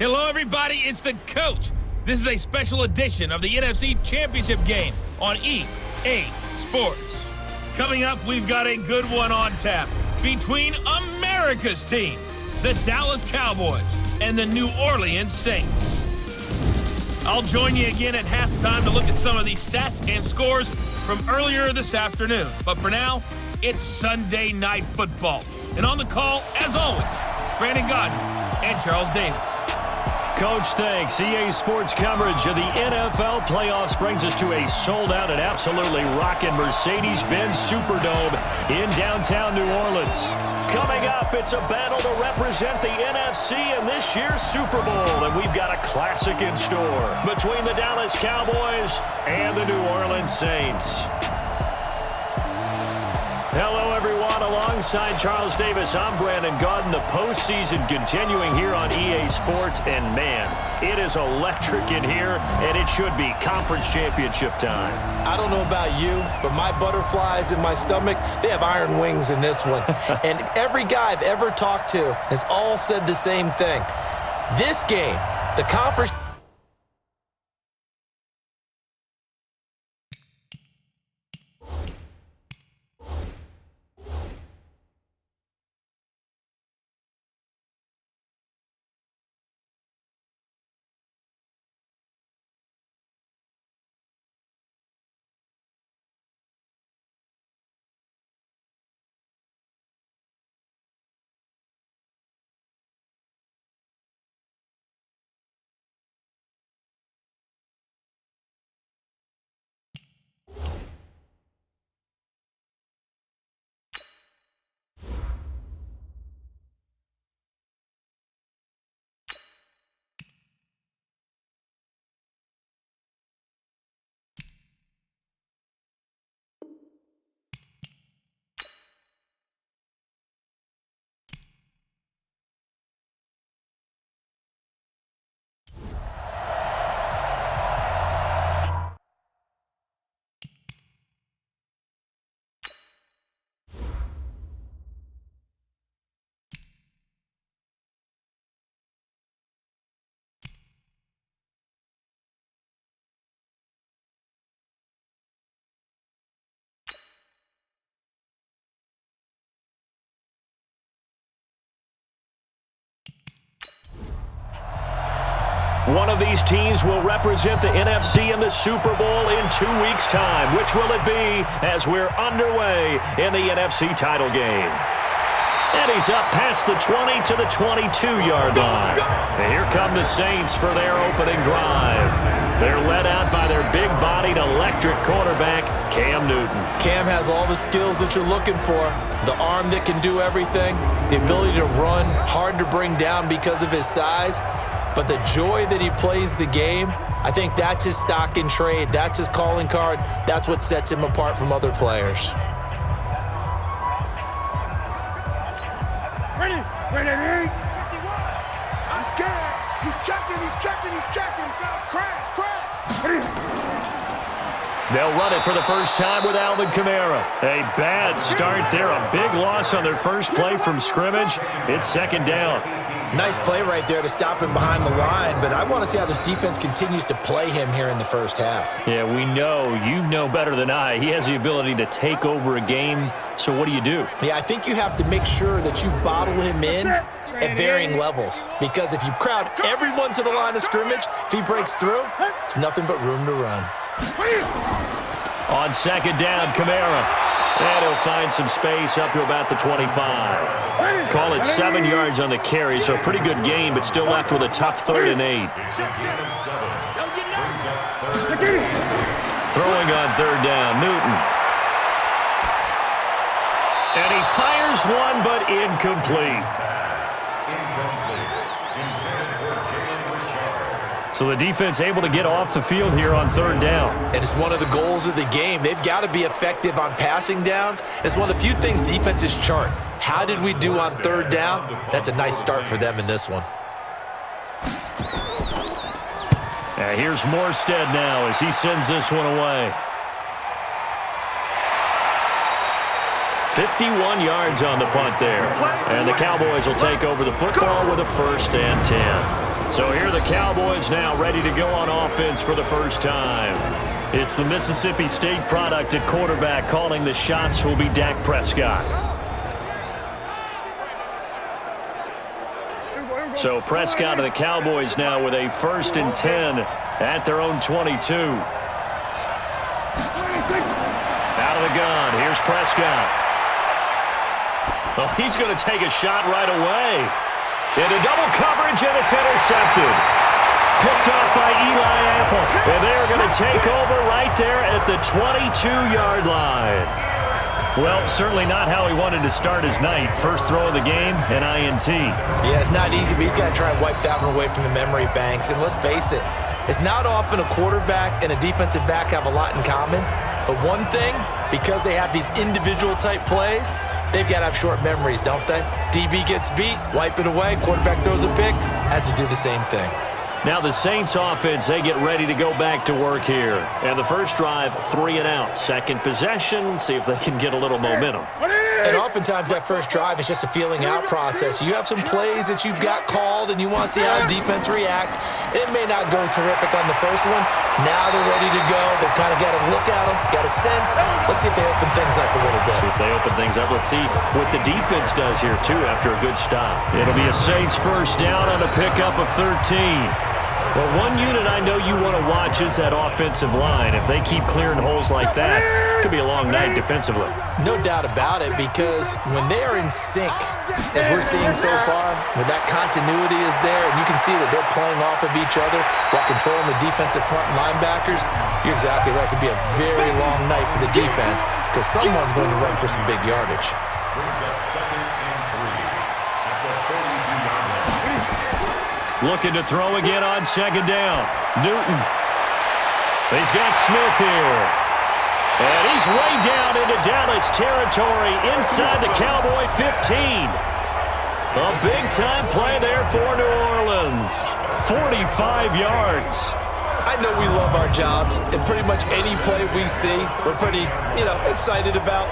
Hello, everybody. It's the coach. This is a special edition of the NFC Championship game on EA Sports. Coming up, we've got a good one on tap between America's team, the Dallas Cowboys, and the New Orleans Saints. I'll join you again at halftime to look at some of these stats and scores from earlier this afternoon. But for now, it's Sunday Night Football. And on the call, as always, Brandon Godden and Charles Davis. Coach, thanks. EA Sports coverage of the NFL playoffs brings us to a sold-out and absolutely rocking Mercedes-Benz Superdome in downtown New Orleans. Coming up, it's a battle to represent the NFC in this year's Super Bowl, and we've got a classic in store between the Dallas Cowboys and the New Orleans Saints. Hello, everyone. Alongside Charles Davis, I'm Brandon Godden. The postseason continuing here on EA Sports, and man, it is electric in here, and it should be conference championship time. I don't know about you, but my butterflies in my stomach, they have iron wings in this one. And every guy I've ever talked to has all said the same thing. This game, the conference... One of these teams will represent the NFC in the Super Bowl in 2 weeks' time. Which will it be as we're underway in the NFC title game? And he's up past the 20 to the 22-yard line. And here come the Saints for their opening drive. They're led out by their big-bodied electric quarterback, Cam Newton. Cam has all the skills that you're looking for. The arm that can do everything, the ability to run, hard to bring down because of his size. But the joy that he plays the game, I think that's his stock in trade. That's his calling card. That's what sets him apart from other players. Ready? He's scared. He's checking. Crash. They'll run it for the first time with Alvin Kamara. A bad start there. A big loss on their first play from scrimmage. It's second down. Nice play right there to stop him behind the line, but I want to see how this defense continues to play him here in the first half. Yeah, we know. You know better than I. He has the ability to take over a game, so what do you do? Yeah, I think you have to make sure that you bottle him in at varying levels, because if you crowd everyone to the line of scrimmage, if he breaks through, there's nothing but room to run. On second down, Kamara. And he'll find some space up to about the 25. Call it 7 yards on the carry, so a pretty good game, but still left with a tough 3rd and 8. Throwing on 3rd down, Newton. And he fires one, but incomplete. So the defense able to get off the field here on 3rd down. And it's one of the goals of the game. They've got to be effective on passing downs. It's one of the few things defenses chart. How did we do on 3rd down? That's a nice start for them in this one. And here's Morstead now as he sends this one away. 51 yards on the punt there. And the Cowboys will take over the football with a 1st and 10. So here are the Cowboys now ready to go on offense for the first time. It's the Mississippi State product at quarterback. Calling the shots will be Dak Prescott. So Prescott of the Cowboys now with a 1st and 10 at their own 22. Out of the gun. Here's Prescott. Oh, he's going to take a shot right away. Into double coverage, and it's intercepted. Picked off by Eli Apple. And they're going to take over right there at the 22-yard line. Well, certainly not how he wanted to start his night. First throw of the game, an INT. Yeah, it's not easy, but he's got to try and wipe that one away from the memory banks. And let's face it, it's not often a quarterback and a defensive back have a lot in common. But one thing, because they have these individual type plays, they've got to have short memories, don't they? DB gets beat, wipe it away, quarterback throws a pick, has to do the same thing. Now the Saints offense, they get ready to go back to work here. And the first drive, 3 and out. Second possession, see if they can get a little momentum. And oftentimes that first drive is just a feeling out process. You have some plays that you've got called and you want to see how the defense reacts. It may not go terrific on the first one. Now they're ready to go. They've kind of got to look at them, got a sense. Let's see if they open things up a little bit. See if they open things up. Let's see what the defense does here, too, after a good stop. It'll be a Saints first down on a pickup of 13. Well, one unit I know you want to watch is that offensive line. If they keep clearing holes like that, it could be a long night defensively. No doubt about it, because when they are in sync, as we're seeing so far, when that continuity is there, and you can see that they're playing off of each other while controlling the defensive front linebackers, you're exactly right. It could be a very long night for the defense because someone's going to run for some big yardage. Looking to throw again on second down. Newton. He's got Smith here. And he's way down into Dallas territory inside the Cowboy 15. A big-time play there for New Orleans. 45 yards. I know we love our jobs, and pretty much any play we see, we're pretty, excited about.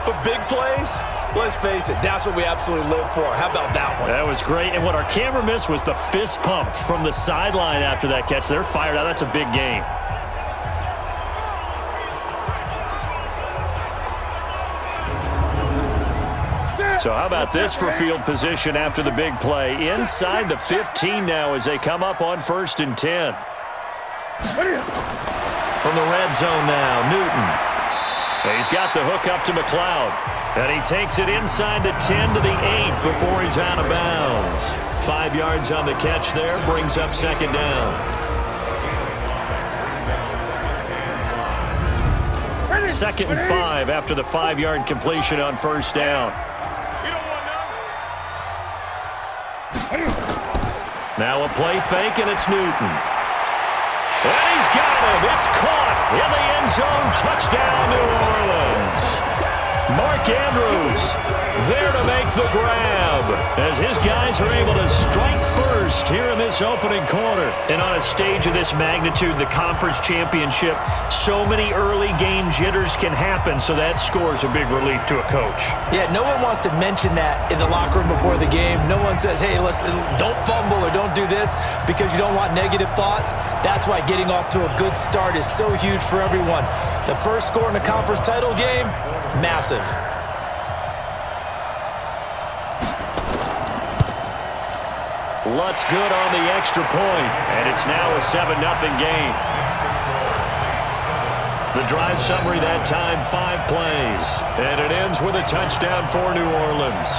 But big plays, let's face it, that's what we absolutely live for. How about that one? That was great. And what our camera missed was the fist pump from the sideline after that catch. They're fired out. That's a big game. So how about this for field position after the big play? Inside the 15 now as they come up on 1st and 10. From the red zone now, Newton. He's got the hook up to McLeod. And he takes it inside the 10 to the 8 before he's out of bounds. 5 yards on the catch there, brings up second down. 2nd and 5 after the 5-yard completion on first down. Now a play fake, and it's Newton. And he's got him. It's caught in the end zone. Touchdown, New Orleans. Mark Andrews there to make the grab as his guys are able to strike first here in this opening quarter. And on a stage of this magnitude, the conference championship, so many early game jitters can happen, so that scores a big relief to a coach. Yeah, no one wants to mention that in the locker room before the game. No one says, hey, listen, don't fumble or don't do this because you don't want negative thoughts. That's why getting off to a good start is so huge for everyone. The first score in the conference title game, massive. Lutz good on the extra point, and it's now a 7-0 game. The drive summary that time, 5 plays, and it ends with a touchdown for New Orleans.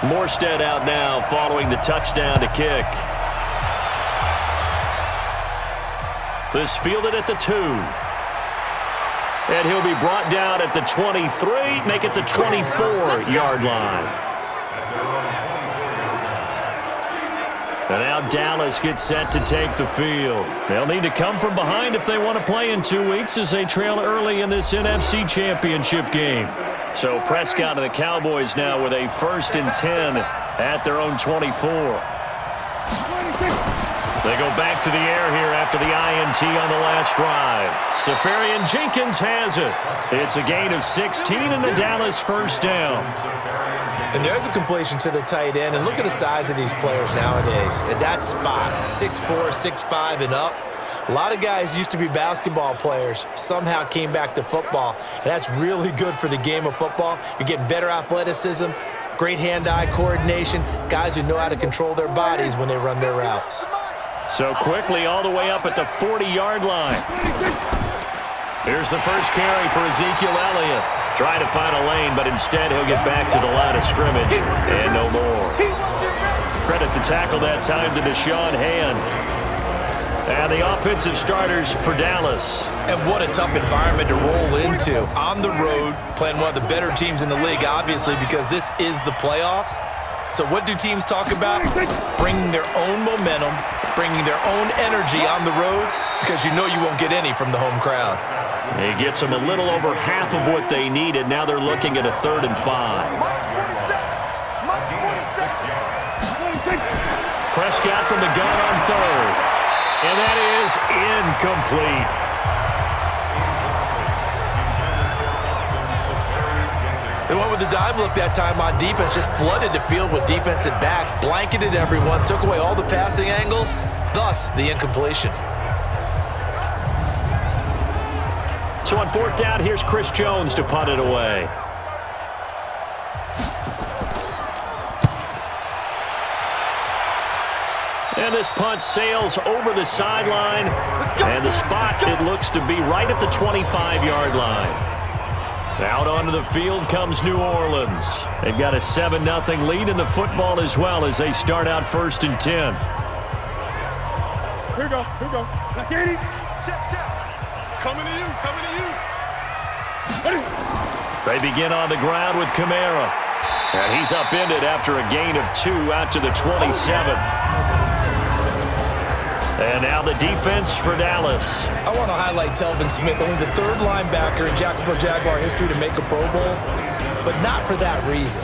Morstead out now following the touchdown to kick. This fielded at the 2. And he'll be brought down at the 23, make it the 24-yard line. And now Dallas gets set to take the field. They'll need to come from behind if they want to play in 2 weeks as they trail early in this NFC Championship game. So Prescott of the Cowboys now with a 1st and 10 at their own 24. They go back to the air here after the INT on the last drive. Safarian Jenkins has it. It's a gain of 16 and the Dallas first down. And there's a completion to the tight end. And look at the size of these players nowadays. At that spot, 6'4", 6'5", and up. A lot of guys used to be basketball players, somehow came back to football. And that's really good for the game of football. You're getting better athleticism, great hand-eye coordination, guys who know how to control their bodies when they run their routes. So quickly all the way up at the 40-yard line. Here's the first carry for Ezekiel Elliott. Trying to find a lane, but instead he'll get back to the line of scrimmage and no more. Credit the tackle that time to Deshaun Hand. And the offensive starters for Dallas. And what a tough environment to roll into. On the road, playing one of the better teams in the league, obviously, because this is the playoffs. So what do teams talk about? Bringing their own momentum, bringing their own energy on the road, because you know you won't get any from the home crowd. He gets them a little over half of what they needed. Now they're looking at a 3rd and 5. Prescott from the gun on 3rd. And that is incomplete. They went with the dive look that time on defense, just flooded the field with defensive backs, blanketed everyone, took away all the passing angles, thus the incompletion. So on 4th down, here's Chris Jones to punt it away. And this punt sails over the sideline. And the spot, it looks to be right at the 25-yard line. Out onto the field comes New Orleans. They've got a 7-0 lead in the football as well as they start out 1st and 10. Here we go. Now, Katie. Check. Coming to you. They begin on the ground with Kamara. And he's upended after a gain of 2 out to the 27. And now the defense for Dallas. I want to highlight Telvin Smith, only the 3rd linebacker in Jacksonville Jaguar history to make a Pro Bowl, but not for that reason.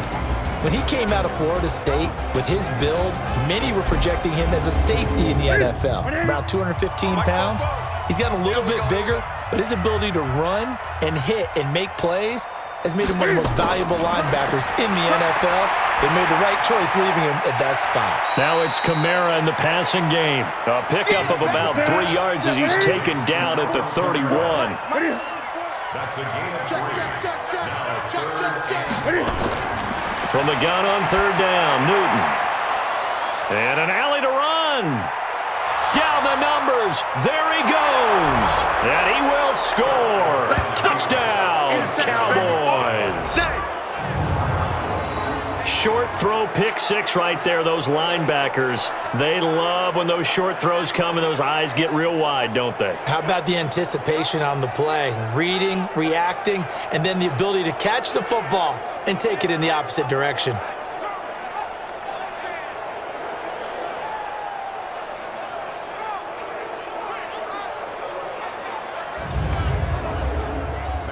When he came out of Florida State with his build, many were projecting him as a safety in the NFL, around 215 pounds. He's gotten a little bit bigger, but his ability to run and hit and make plays has made him one of the most valuable linebackers in the NFL. They made the right choice leaving him at that spot. Now it's Kamara in the passing game. A pickup of about 3 yards as he's taken down at the 31. That's a gain of 3. Check. From the gun on 3rd down, Newton. And an alley to run. Down the numbers. There he goes. And he will score. Touchdown, Cowboys. Short throw, pick 6 right there. Those linebackers, they love when those short throws come and those eyes get real wide, don't they? How about the anticipation on the play? Reading, reacting, and then the ability to catch the football and take it in the opposite direction.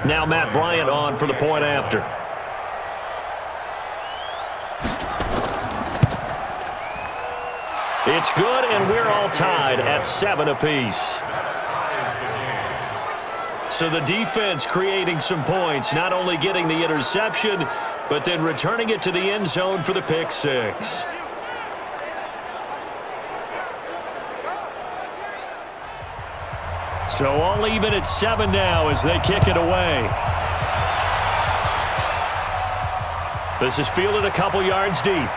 Now Matt Bryant on for the point after. It's good, and we're all tied at 7 apiece. So the defense creating some points, not only getting the interception, but then returning it to the end zone for the pick 6. So all even at 7 now as they kick it away. This is fielded a couple yards deep.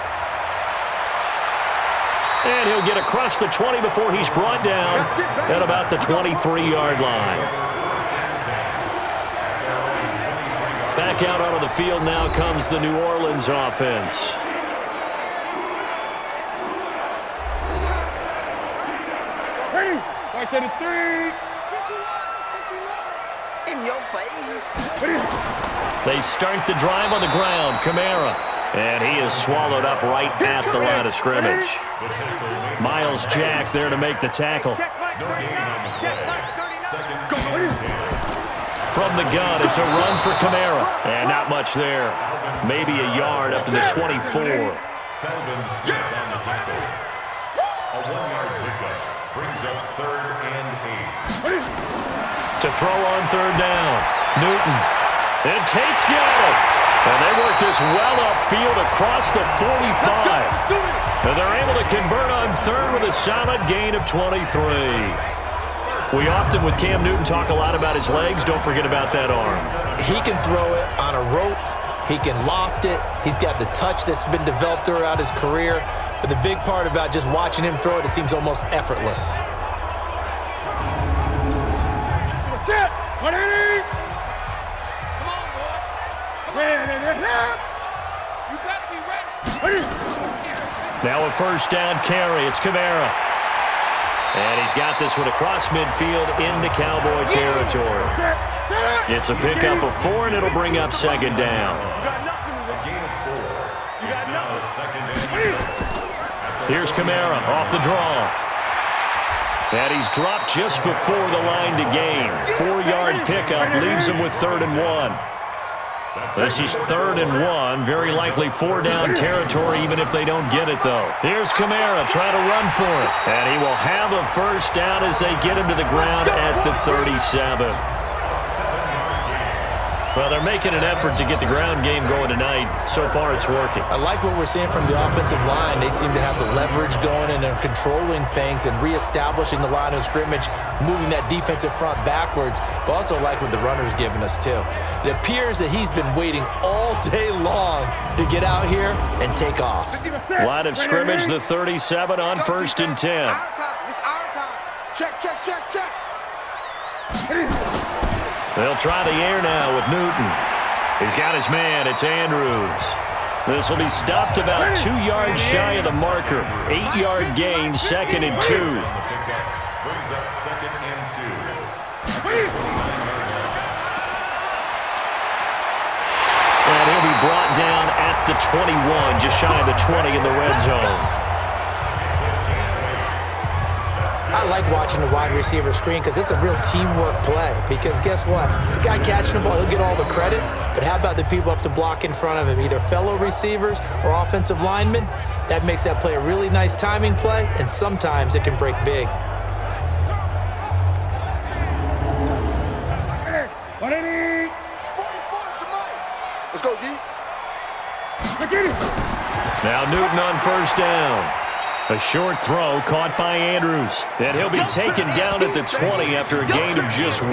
And he'll get across the 20 before he's brought down at about the 23-yard line. Back out onto the field now comes the New Orleans offense. Ready? Back to the 3. In your face. They start the drive on the ground. Kamara. And he is swallowed up right at the line of scrimmage. Miles Jack there to make the tackle. From the gun, it's a run for Kamara. And not much there. Maybe a yard up to the 24. Brings up 3rd and 8. To throw on 3rd down. Newton. And Tate's got it. And they work this well upfield across the 45. And they're able to convert on 3rd with a solid gain of 23. We often, with Cam Newton, talk a lot about his legs. Don't forget about that arm. He can throw it on a rope. He can loft it. He's got the touch that's been developed throughout his career. But the big part about just watching him throw it, it seems almost effortless. Now a 1st down carry. It's Kamara. And he's got this one across midfield into Cowboy territory. It's a pickup of 4, and it'll bring up 2nd down. Here's Kamara off the draw. And he's dropped just before the line to gain. 4-yard pickup leaves him with 3rd and 1. This is 3rd and 1. Very likely 4-down territory, even if they don't get it, though. Here's Kamara trying to run for it. And he will have a 1st down as they get him to the ground at the 37. Well, they're making an effort to get the ground game going tonight. So far, it's working. I like what we're seeing from the offensive line. They seem to have the leverage going and they're controlling things and reestablishing the line of scrimmage, moving that defensive front backwards, but also like what the runner's giving us, too. It appears that he's been waiting all day long to get out here and take off. Line of scrimmage, the 37 on 1st and 10. It's our time. Check, check, check, check. They'll try the air now with Newton. He's got his man. It's Andrews. This will be stopped about 2 yards shy of the marker. 8-yard gain, 2nd and 2. Brings up 2nd and 2. And he'll be brought down at the 21, just shy of the 20 in the red zone. I like watching the wide receiver screen because it's a real teamwork play. Because guess what? The guy catching the ball, he'll get all the credit. But how about the people up to block in front of him, either fellow receivers or offensive linemen? That makes that play a really nice timing play, and sometimes it can break big. Let's go, D. Now Newton on 1st down. A short throw caught by Andrews. And he'll be taken down at the 20 after a gain of just 1.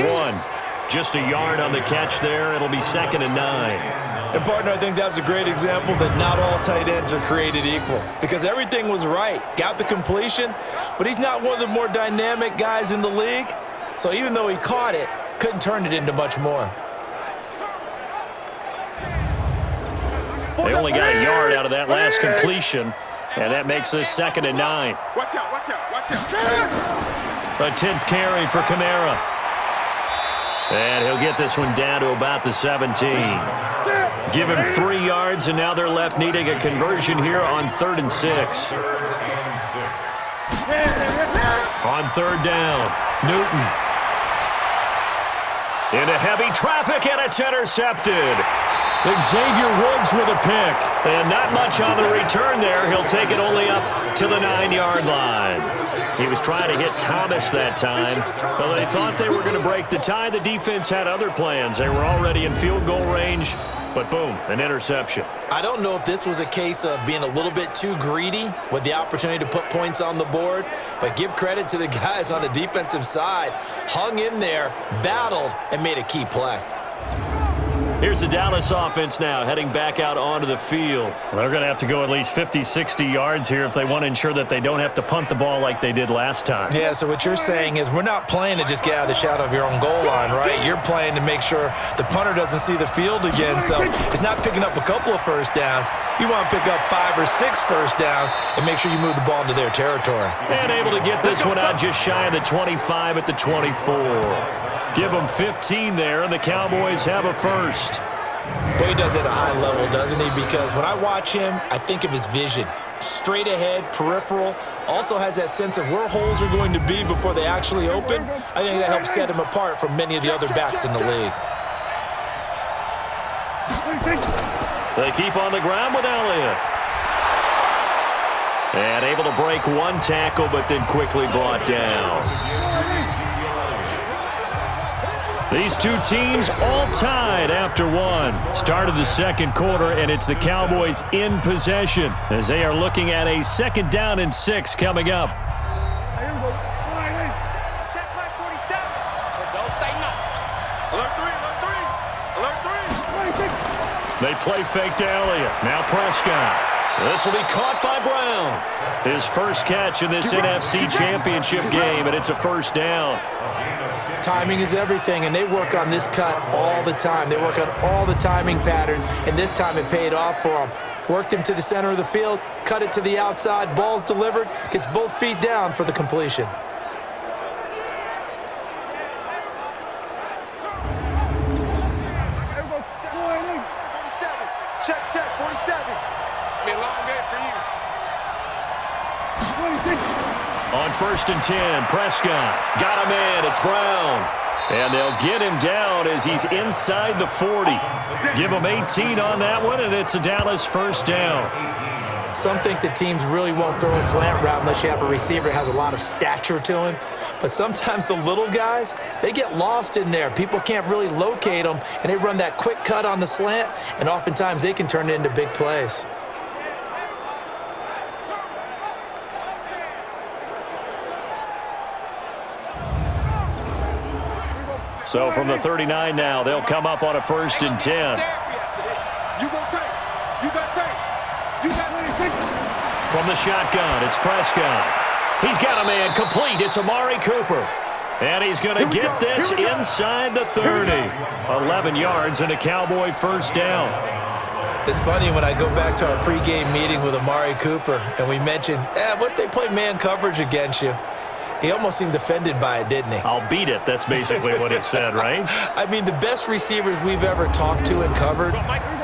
Just a yard on the catch there. It'll be 2nd and 9. And, partner, I think that was a great example that not all tight ends are created equal. Because everything was right. Got the completion, but he's not one of the more dynamic guys in the league. So even though he caught it, couldn't turn it into much more. They only got a yard out of that last completion. And that makes this 2nd and 9. Watch out, watch out, watch out. A 10th carry for Kamara. And he'll get this one down to about the 17. Give him 3 yards, and now they're left needing a conversion here on 3rd and 6. On 3rd down, Newton. Into heavy traffic, and it's intercepted. Xavier Woods with a pick. And not much on the return there. He'll take it only up to the 9-yard line. He was trying to hit Thomas that time. But they thought they were going to break the tie. The defense had other plans. They were already in field goal range. But boom, an interception. I don't know if this was a case of being a little bit too greedy with the opportunity to put points on the board, but give credit to the guys on the defensive side. Hung in there, battled, and made a key play. Here's the Dallas offense now heading back out onto the field. They're going to have to go at least 50, 60 yards here if they want to ensure that they don't have to punt the ball like they did last time. Yeah, so what you're saying is we're not playing to just get out of the shadow of your own goal line, right? You're playing to make sure the punter doesn't see the field again. So it's not picking up a couple of first downs. You want to pick up 5 or 6 first downs and make sure you move the ball into their territory. And able to get this one out just shy of the 25 at the 24. Give them 15 there, and the Cowboys have a first. Boy, he does it at a high level, doesn't he? Because when I watch him, I think of his vision. Straight ahead, peripheral, also has that sense of where holes are going to be before they actually open. I think that helps set him apart from many of the other backs in the league. They keep on the ground with Elliott. And able to break one tackle, but then quickly brought down. These two teams all tied after one. Start of the second quarter, and it's the Cowboys in possession as they are looking at a 2nd down and 6 coming up. Check my 47. Don't say nothing. Alert 3. Alert 3. They play fake to Elliott. Now Prescott. This will be caught by Brown. His first catch in this NFC Championship game, and it's a 1st down. Timing is everything, and they work on this cut all the time. They work on all the timing patterns, and this time it paid off for them. Worked him to the center of the field, cut it to the outside, ball's delivered, gets both feet down for the completion. Check, 47. It's been a long day for you. On 1st and 10, Prescott got him in. It's Brown. And they'll get him down as he's inside the 40. Give him 18 on that one, and it's a Dallas 1st down. Some think the teams really won't throw a slant route unless you have a receiver that has a lot of stature to him. But sometimes the little guys, they get lost in there. People can't really locate them, and they run that quick cut on the slant, and oftentimes they can turn it into big plays. So from the 39 now, they'll come up on a 1st and 10. You got tape. You got tape. You got tape. From the shotgun, it's Prescott. He's got a man complete. It's Amari Cooper. And he's going to get this inside the 30. 11 yards and a Cowboy 1st down. It's funny when I go back to our pregame meeting with Amari Cooper, and we mentioned, what if they play man coverage against you? He almost seemed offended by it, didn't he? I'll beat it. That's basically what he said, right? I mean, the best receivers we've ever talked to and covered,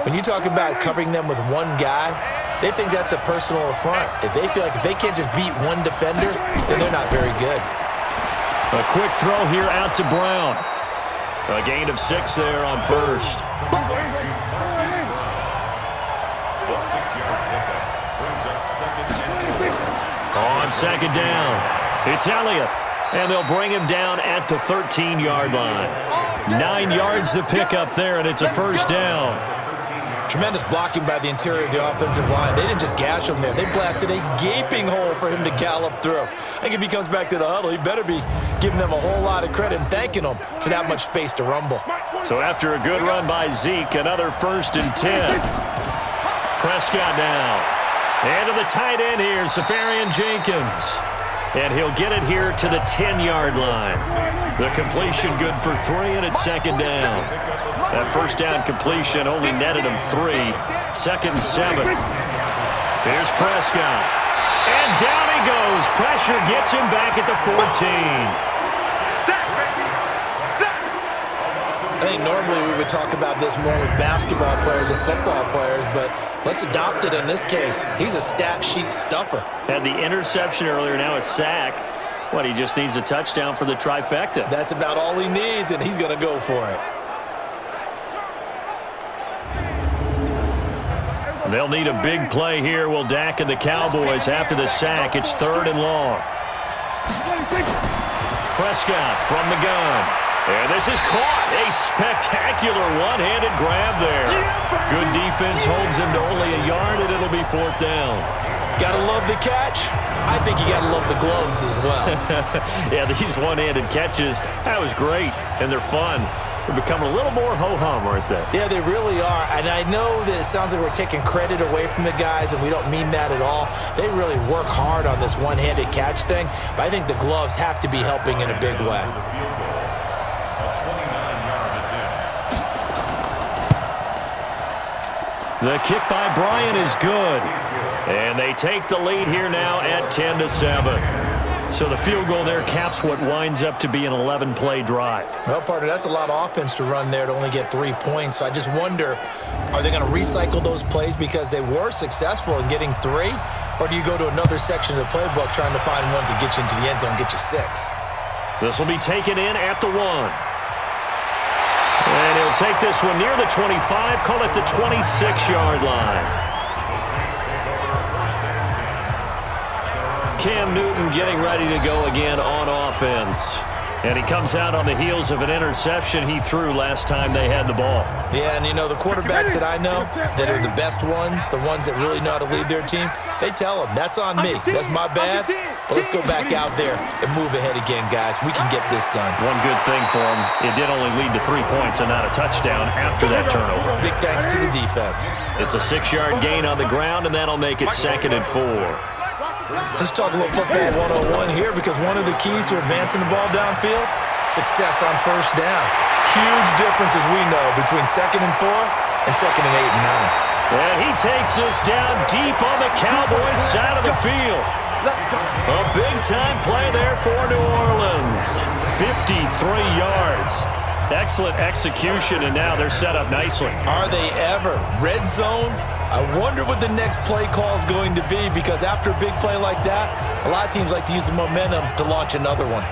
when you talk about covering them with one guy, they think that's a personal affront. If they feel like if they can't just beat one defender, then they're not very good. A quick throw here out to Brown. A gain of 6 there on 1st. The 6-yard pickup brings up 2nd and 4. On 2nd down, it's Elliott. And they'll bring him down at the 13-yard line. 9 yards to pick up there, and it's a 1st down. Tremendous blocking by the interior of the offensive line. They didn't just gash him there. They blasted a gaping hole for him to gallop through. I think if he comes back to the huddle, he better be giving them a whole lot of credit and thanking them for that much space to rumble. So after a good run by Zeke, another 1st and 10. Prescott now. And to the tight end here, Safarian Jenkins. And he'll get it here to the 10-yard line. The completion good for 3, and it's 2nd down. That 1st down completion only netted him 3. 2nd and 7. Here's Prescott. And down he goes. Pressure gets him back at the 14. I think normally we would talk about this more with basketball players and football players, but let's adopt it in this case. He's a stat sheet stuffer. Had the interception earlier, now a sack. What, he just needs a touchdown for the trifecta. That's about all he needs, and he's going to go for it. They'll need a big play here. Will Dak and the Cowboys after the sack. It's 3rd and long. Prescott from the gun. And this is caught. A spectacular one-handed grab there. Good defense holds him to only a yard, and it'll be 4th down. Gotta love the catch. I think you gotta love the gloves as well. Yeah, these one-handed catches, that was great, and they're fun. They're becoming a little more ho-hum, aren't they? Yeah, they really are. And I know that it sounds like we're taking credit away from the guys, and we don't mean that at all. They really work hard on this one-handed catch thing, but I think the gloves have to be helping in a big way. The kick by Bryant is good. And they take the lead here now at 10-7. So the field goal there caps what winds up to be an 11-play drive. Well, partner, that's a lot of offense to run there to only get 3 points. So I just wonder, are they going to recycle those plays because they were successful in getting 3? Or do you go to another section of the playbook trying to find ones that get you into the end zone and get you 6? This will be taken in at the 1. And he'll take this one near the 25, call it the 26-yard line. Cam Newton getting ready to go again on offense. And he comes out on the heels of an interception he threw last time they had the ball. Yeah, and you know, the quarterbacks that I know that are the best ones, the ones that really know how to lead their team, they tell them, that's on me. That's my bad. But let's go back out there and move ahead again, guys. We can get this done. One good thing for him, it did only lead to 3 points and not a touchdown after that turnover. Big thanks to the defense. It's a 6-yard gain on the ground, and that'll make it 2nd and 4. Let's talk a little football 101 here, because one of the keys to advancing the ball downfield, success on first down. Huge difference, as we know, between 2nd and 4 and 2nd and 8 and 9. And he takes this down deep on the Cowboys side of the field. A big-time play there for New Orleans. 53 yards. Excellent execution, and now they're set up nicely. Are they ever? Red zone? I wonder what the next play call is going to be, because after a big play like that, a lot of teams like to use the momentum to launch another one.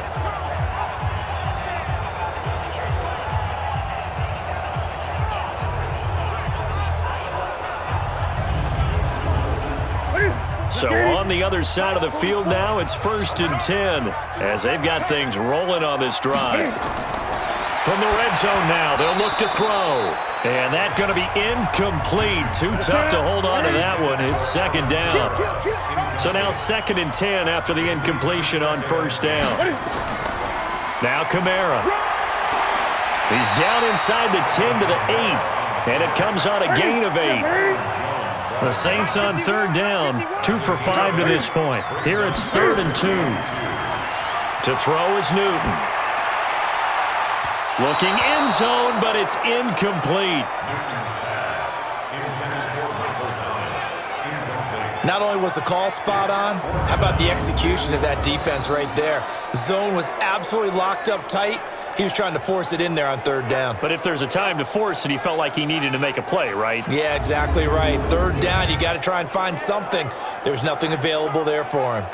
So on the other side of the field now, it's 1st and 10 as they've got things rolling on this drive. From the red zone now, they'll look to throw. And that's going to be incomplete. Too tough to hold on to that one. It's 2nd down. So now 2nd and 10 after the incompletion on 1st down. Now Kamara. He's down inside the 10 to the 8. And it comes on a gain of 8. The Saints on 3rd down, 2 for 5 to this point. Here it's 3rd and 2. To throw is Newton. Looking end zone, but it's incomplete. Not only was the call spot on, how about the execution of that defense right there? Zone was absolutely locked up tight. He was trying to force it in there on 3rd down. But if there's a time to force it, he felt like he needed to make a play, right? Yeah, exactly right. 3rd down, you got to try and find something. There was nothing available there for him.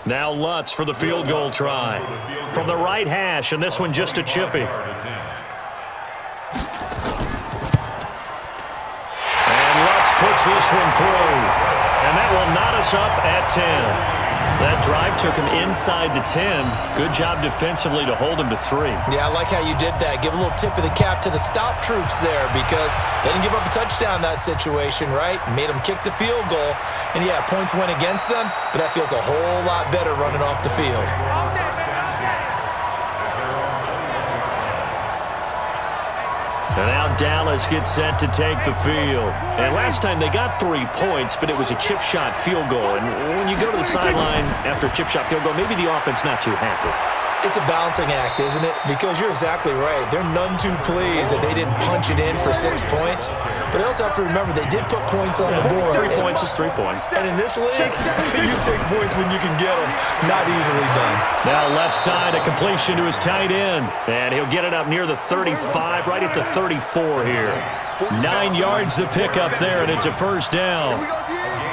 Now Lutz for the field goal try. From the right hash, and this one just a chippy. And Lutz puts this one through. And that will knot us up at 10. That drive took him inside the 10. Good job defensively to hold him to 3. Yeah, I like how you did that. Give a little tip of the cap to the stop troops there, because they didn't give up a touchdown in that situation, right? Made them kick the field goal. And, yeah, points went against them, but that feels a whole lot better running off the field. And now Dallas gets set to take the field. And last time they got 3 points, but it was a chip shot field goal. And when you go to the sideline after a chip shot field goal, maybe the offense not too happy. It's a balancing act, isn't it? Because you're exactly right. They're none too pleased that they didn't punch it in for 6 points. But they also have to remember they did put points on the board. 3 points is 3 points. And in this league, you take points when you can get them. Not easily done. Now left side, a completion to his tight end. And he'll get it up near the 35, right at the 34 here. 9 yards to pick up there, and it's a 1st down.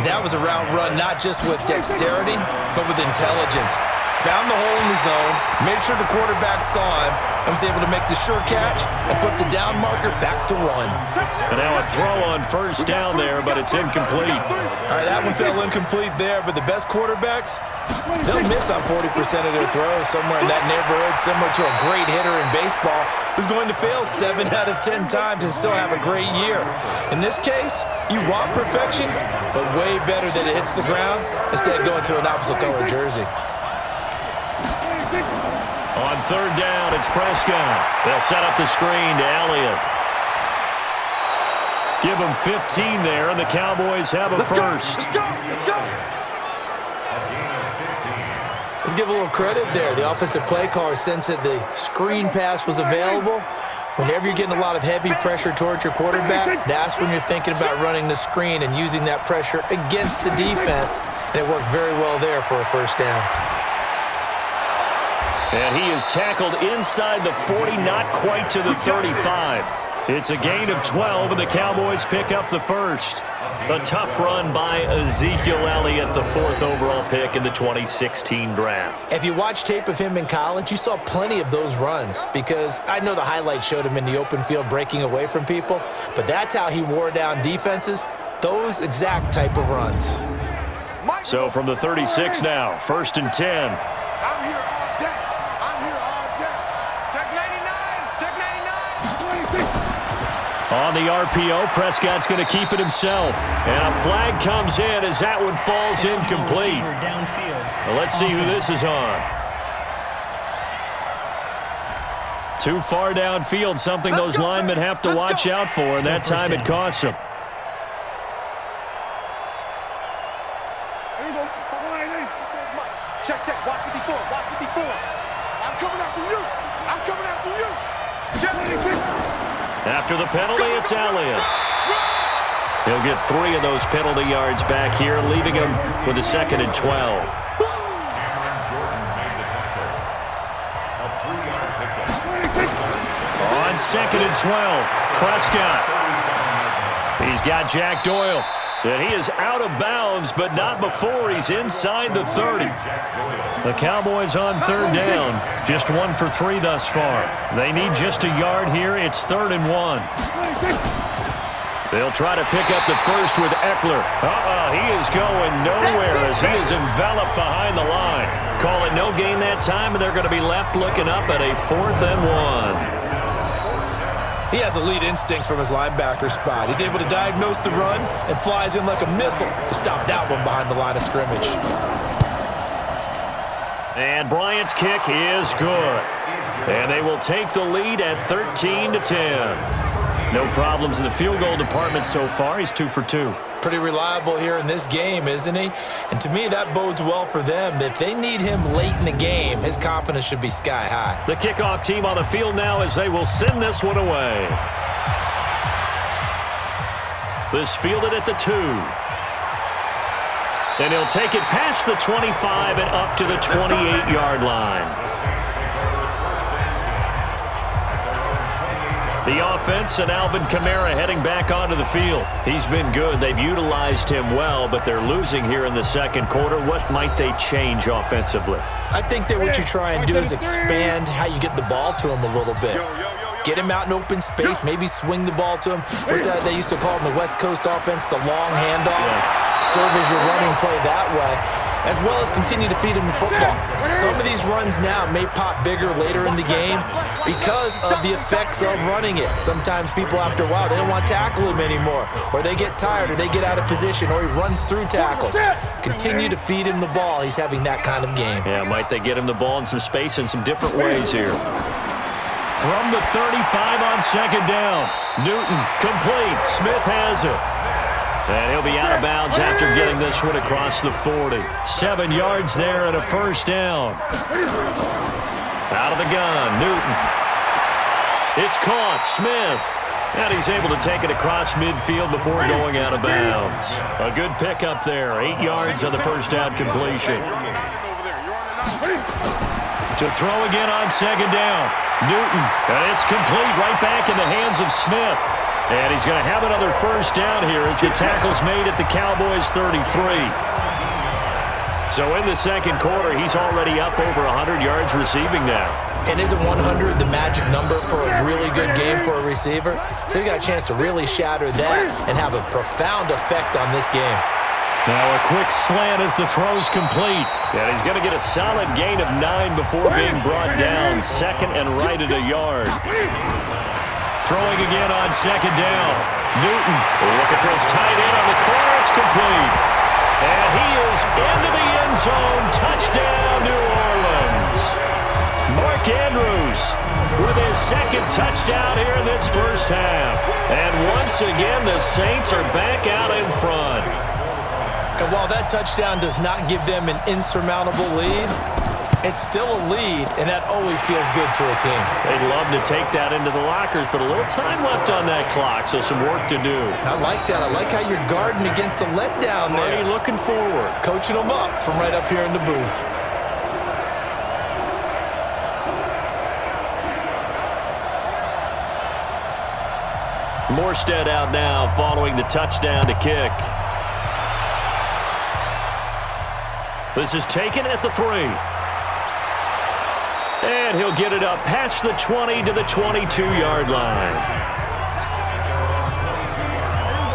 That was a route run not just with dexterity, but with intelligence. Found the hole in the zone, made sure the quarterback saw him, and was able to make the sure catch and flip the down marker back to 1. And now a throw on 1st down there, but it's incomplete. All right, that one fell incomplete there, but the best quarterbacks, they'll miss on 40% of their throws, somewhere in that neighborhood, similar to a great hitter in baseball who's going to fail 7 out of 10 times and still have a great year. In this case, you want perfection, but way better that it hits the ground instead of going to an opposite color jersey. On 3rd down, it's Prescott. They'll set up the screen to Elliott. Give him 15 there, and the Cowboys have a first. Let's give a little credit there. The offensive play caller sensed that the screen pass was available. Whenever you're getting a lot of heavy pressure towards your quarterback, that's when you're thinking about running the screen and using that pressure against the defense. And it worked very well there for a 1st down. And he is tackled inside the 40, not quite to the 35. It's a gain of 12, and the Cowboys pick up the first. A tough run by Ezekiel Elliott, the 4th overall pick in the 2016 draft. If you watch tape of him in college, you saw plenty of those runs because I know the highlights showed him in the open field breaking away from people, but that's how he wore down defenses, those exact type of runs. So from the 36 now, 1st and 10. I'm here all day. I'm here all day. Check 99. Check 99. On the RPO, Prescott's going to keep it himself. And a flag comes in as that one falls incomplete. Well, let's see who this is on. Too far downfield, something those linemen have to watch out for, and that time it costs them. Check, check. Watch 54. Watch 54. I'm coming after you. I'm coming after you. Check. After the penalty, it's Elliott. He'll get 3 of those penalty yards back here, leaving him with a 2nd and 12. Cameron Jordan made the tackle. A 3-yard pickup. On 2nd and 12, Prescott. He's got Jack Doyle. And he is out of bounds, but not before he's inside the 30. The Cowboys on 3rd down. Just 1 for 3 thus far. They need just a yard here. It's 3rd and 1. They'll try to pick up the first with Eckler. He is going nowhere as he is enveloped behind the line. Call it no gain that time, and they're going to be left looking up at a 4th and 1. He has elite instincts from his linebacker spot. He's able to diagnose the run and flies in like a missile to stop that one behind the line of scrimmage. And Bryant's kick is good. And they will take the lead at 13-10. No problems in the field goal department so far. He's 2 for 2. Pretty reliable here in this game, isn't he? And to me, that bodes well for them. If they need him late in the game, his confidence should be sky high. The kickoff team on the field now as they will send this one away. This fielded at the 2. And he'll take it past the 25 and up to the 28-yard line. The offense and Alvin Kamara heading back onto the field. He's been good. They've utilized him well, but they're losing here in the 2nd quarter. What might they change offensively? I think that what you try and do is expand how you get the ball to him a little bit. Get him out in open space, maybe swing the ball to him. What's that they used to call in the West Coast offense, the long handoff? Serve as your running play that way, as well as continue to feed him the football. Some of these runs now may pop bigger later in the game because of the effects of running it. Sometimes people, after a while, they don't want to tackle him anymore, or they get tired, or they get out of position, or he runs through tackles. Continue to feed him the ball. He's having that kind of game. Yeah, might they get him the ball in some space in some different ways here. From the 35 on 2nd down. Newton complete. Smith has it. And he'll be out of bounds after getting this one across the 40. 7 yards there and a 1st down. Out of the gun, Newton. It's caught, Smith. And he's able to take it across midfield before going out of bounds. A good pickup there. 8 yards on the 1st down completion. To throw again on 2nd down. Newton. And it's complete right back in the hands of Smith. And he's going to have another 1st down here as the tackle's made at the Cowboys 33. So in the 2nd quarter, he's already up over 100 yards receiving now. And isn't 100 the magic number for a really good game for a receiver? So he got a chance to really shatter that and have a profound effect on this game. Now a quick slant as the throw's complete. And he's going to get a solid gain of 9 before being brought down. 2nd and right at a yard. Throwing again on 2nd down. Newton. Look at this tight end on the corner. It's complete. And he is into the end zone. Touchdown, New Orleans. Mark Andrews with his 2nd touchdown here in this 1st half. And once again, the Saints are back out in front. And while that touchdown does not give them an insurmountable lead, it's still a lead, and that always feels good to a team. They'd love to take that into the lockers, but a little time left on that clock, so some work to do. I like that. I like how you're guarding against a letdown there. Money looking forward. Coaching them up from right up here in the booth. Morstead out now following the touchdown to kick. This is taken at the 3. And he'll get it up past the 20 to the 22-yard line.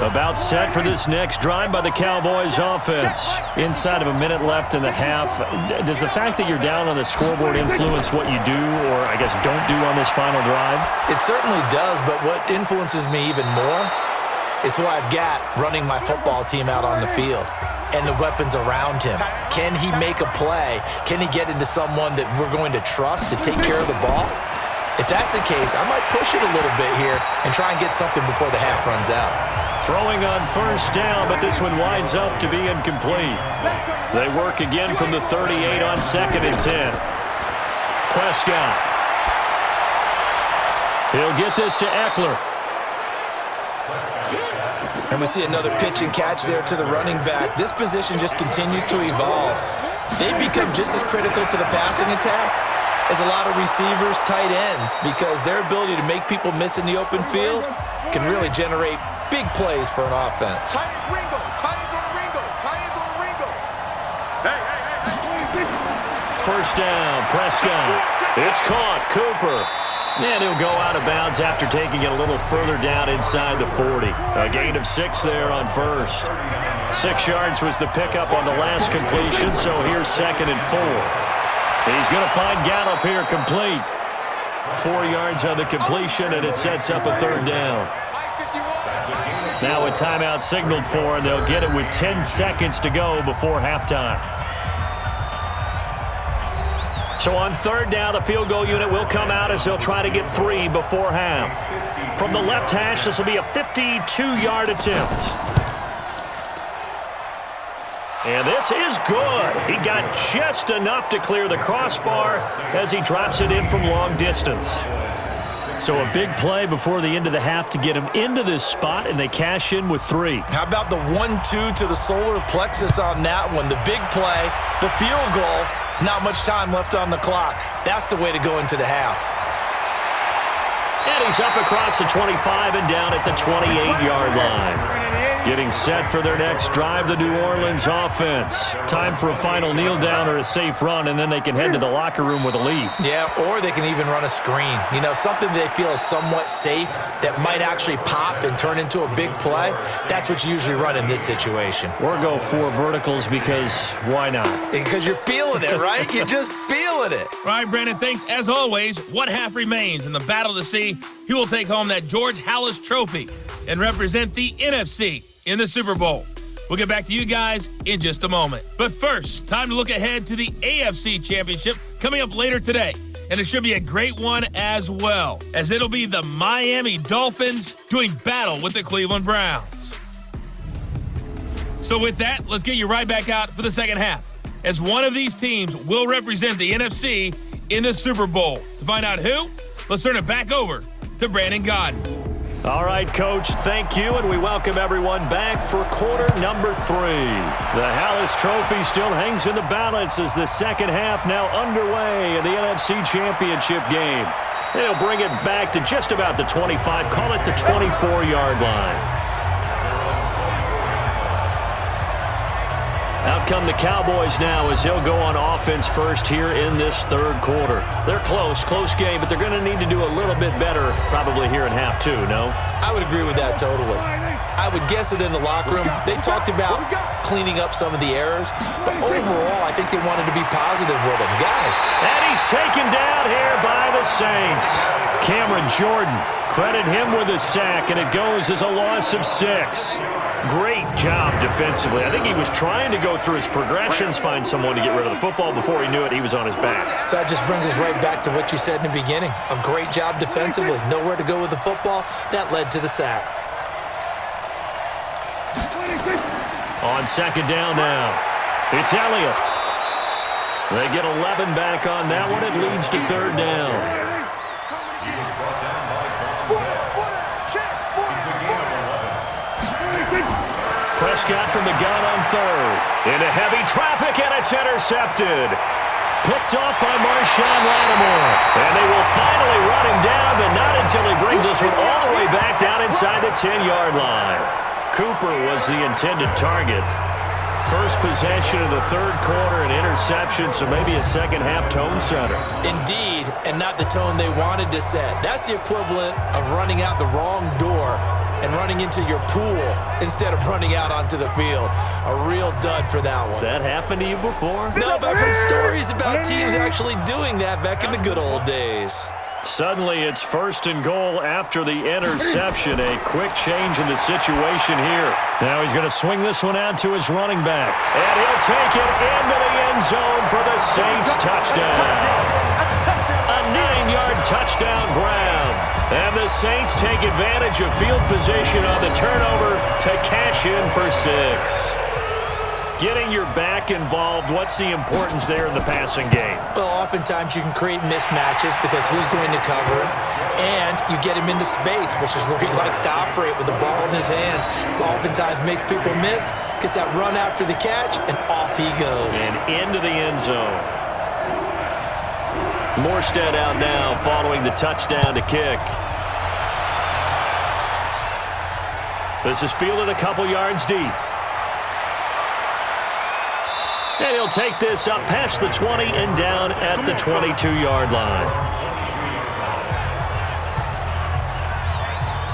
About set for this next drive by the Cowboys offense. Inside of a minute left in the half. Does the fact that you're down on the scoreboard influence what you do, or I guess don't do on this final drive? It certainly does, but what influences me even more is who I've got running my football team out on the field and the weapons around him. Can he make a play? Can he get into someone that we're going to trust to take care of the ball? If that's the case, I might push it a little bit here and try and get something before the half runs out. Throwing on first down, but this one winds up to be incomplete. They work again from the 38 on 2nd and 10. Prescott. He'll get this to Eckler. And we see another pitch and catch there to the running back. This position just continues to evolve. They become just as critical to the passing attack as a lot of receivers, tight ends, because their ability to make people miss in the open field can really generate big plays for an offense. Tight ends Ringo. Tight ends on Ringo. Tight ends on Ringo. Hey. First down, Prescott. It's caught, Cooper. And he'll go out of bounds after taking it a little further down inside the 40. A gain of 6 there on first. 6 yards was the pickup on the last completion, so here's 2nd and 4. He's going to find Gallup here complete. 4 yards on the completion, and it sets up a 3rd down. Now a timeout signaled for, and they'll get it with 10 seconds to go before halftime. So on 3rd down, the field goal unit will come out as they'll try to get 3 before half. From the left hash, this will be a 52-yard attempt. And this is good. He got just enough to clear the crossbar as he drops it in from long distance. So a big play before the end of the half to get him into this spot, and they cash in with 3. How about the 1-2 to the solar plexus on that one? The big play, the field goal, not much time left on the clock. That's the way to go into the half. And he's up across the 25 and down at the 28-yard line. Getting set for their next drive, the New Orleans offense. Time for a final kneel down or a safe run, and then they can head to the locker room with a lead. Yeah, or they can even run a screen. You know, something they feel is somewhat safe that might actually pop and turn into a big play. That's what you usually run in this situation. Or go 4 verticals because why not? Because you're feeling it, right? You're just feeling it. All right, Brandon, thanks. As always, what half remains in the battle to see who will take home that George Halas trophy and represent the NFC in the Super Bowl. We'll get back to you guys in just a moment. But first, time to look ahead to the AFC Championship coming up later today. And it should be a great one as well, as it'll be the Miami Dolphins doing battle with the Cleveland Browns. So with that, let's get you right back out for the second half, as one of these teams will represent the NFC in the Super Bowl. To find out who, let's turn it back over to Brandon Godden. All right, Coach, thank you, and we welcome everyone back for quarter number 3. The Halas Trophy still hangs in the balance as the second half now underway in the NFC Championship game. They'll bring it back to just about the 25, call it the 24-yard line. Out come the Cowboys now as they'll go on offense first here in this 3rd quarter. They're close game, but they're going to need to do a little bit better probably here in half 2, no? I would agree with that totally. I would guess it in the locker room. They talked about cleaning up some of the errors, but overall, I think they wanted to be positive with them. Guys. And he's taken down here by the Saints. Cameron Jordan, credit him with a sack, and it goes as a loss of 6. Great job defensively. I think he was trying to go through his progressions, find someone to get rid of the football. Before he knew it, he was on his back. So that just brings us right back to what you said in the beginning. A great job defensively. Nowhere to go with the football. That led to the sack. On 2nd down now, it's Elliott. They get 11 back on that one. It leads to 3rd down. Prescott from the gun on 3rd. Into heavy traffic, and it's intercepted. Picked off by Marshawn Lattimore. And they will finally run him down, but not in until he brings this one all the way back down inside the 10-yard line. Cooper was the intended target. First possession of the third quarter, an interception, so maybe a second-half tone setter. Indeed, and not the tone they wanted to set. That's the equivalent of running out the wrong door and running into your pool instead of running out onto the field. A real dud for that one. Has that happened to you before? No, but I've heard stories about teams actually doing that back in the good old days. Suddenly, it's first and goal after the interception. A quick change in the situation here. Now he's going to swing this one out to his running back. And he'll take it into the end zone for the Saints touchdown. A 9-yard touchdown ground. And the Saints take advantage of field position on the turnover to cash in for 6. Getting your back involved, what's the importance there in the passing game? Well, oftentimes you can create mismatches because who's going to cover, and you get him into space, which is where he likes to operate with the ball in his hands. Oftentimes makes people miss, gets that run after the catch, and off he goes. And into the end zone. Morstead out now following the touchdown to kick. This is fielded a couple yards deep. And he'll take this up past the 20 and down at the 22-yard line.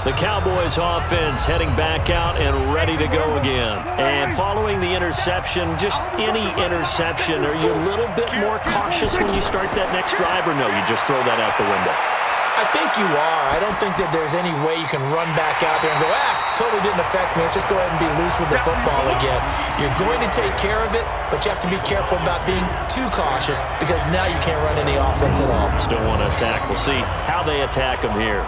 The Cowboys offense heading back out and ready to go again. And following the interception, just any interception, are you a little bit more cautious when you start that next drive, or no, you just throw that out the window? I think you are. I don't think that there's any way you can run back out there and go, totally didn't affect me. Let's just go ahead and be loose with the football again. You're going to take care of it, but you have to be careful about being too cautious because now you can't run any offense at all. Still want to attack. We'll see how they attack them here.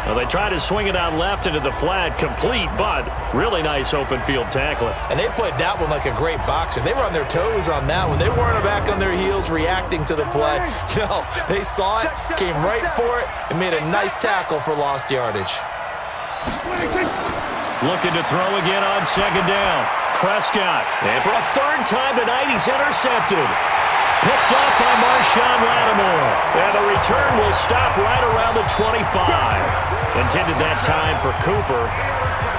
Well, they try to swing it out left into the flat, complete, but really nice open field tackling. And they played that one like a great boxer. They were on their toes on that one. They weren't back on their heels reacting to the play. No, they saw it, came right for it, and made a nice tackle for lost yardage. Looking to throw again on second down. Prescott, and for a third time tonight, he's intercepted. Picked up by Marshawn Lattimore. And the return will stop right around the 25. Intended that time for Cooper.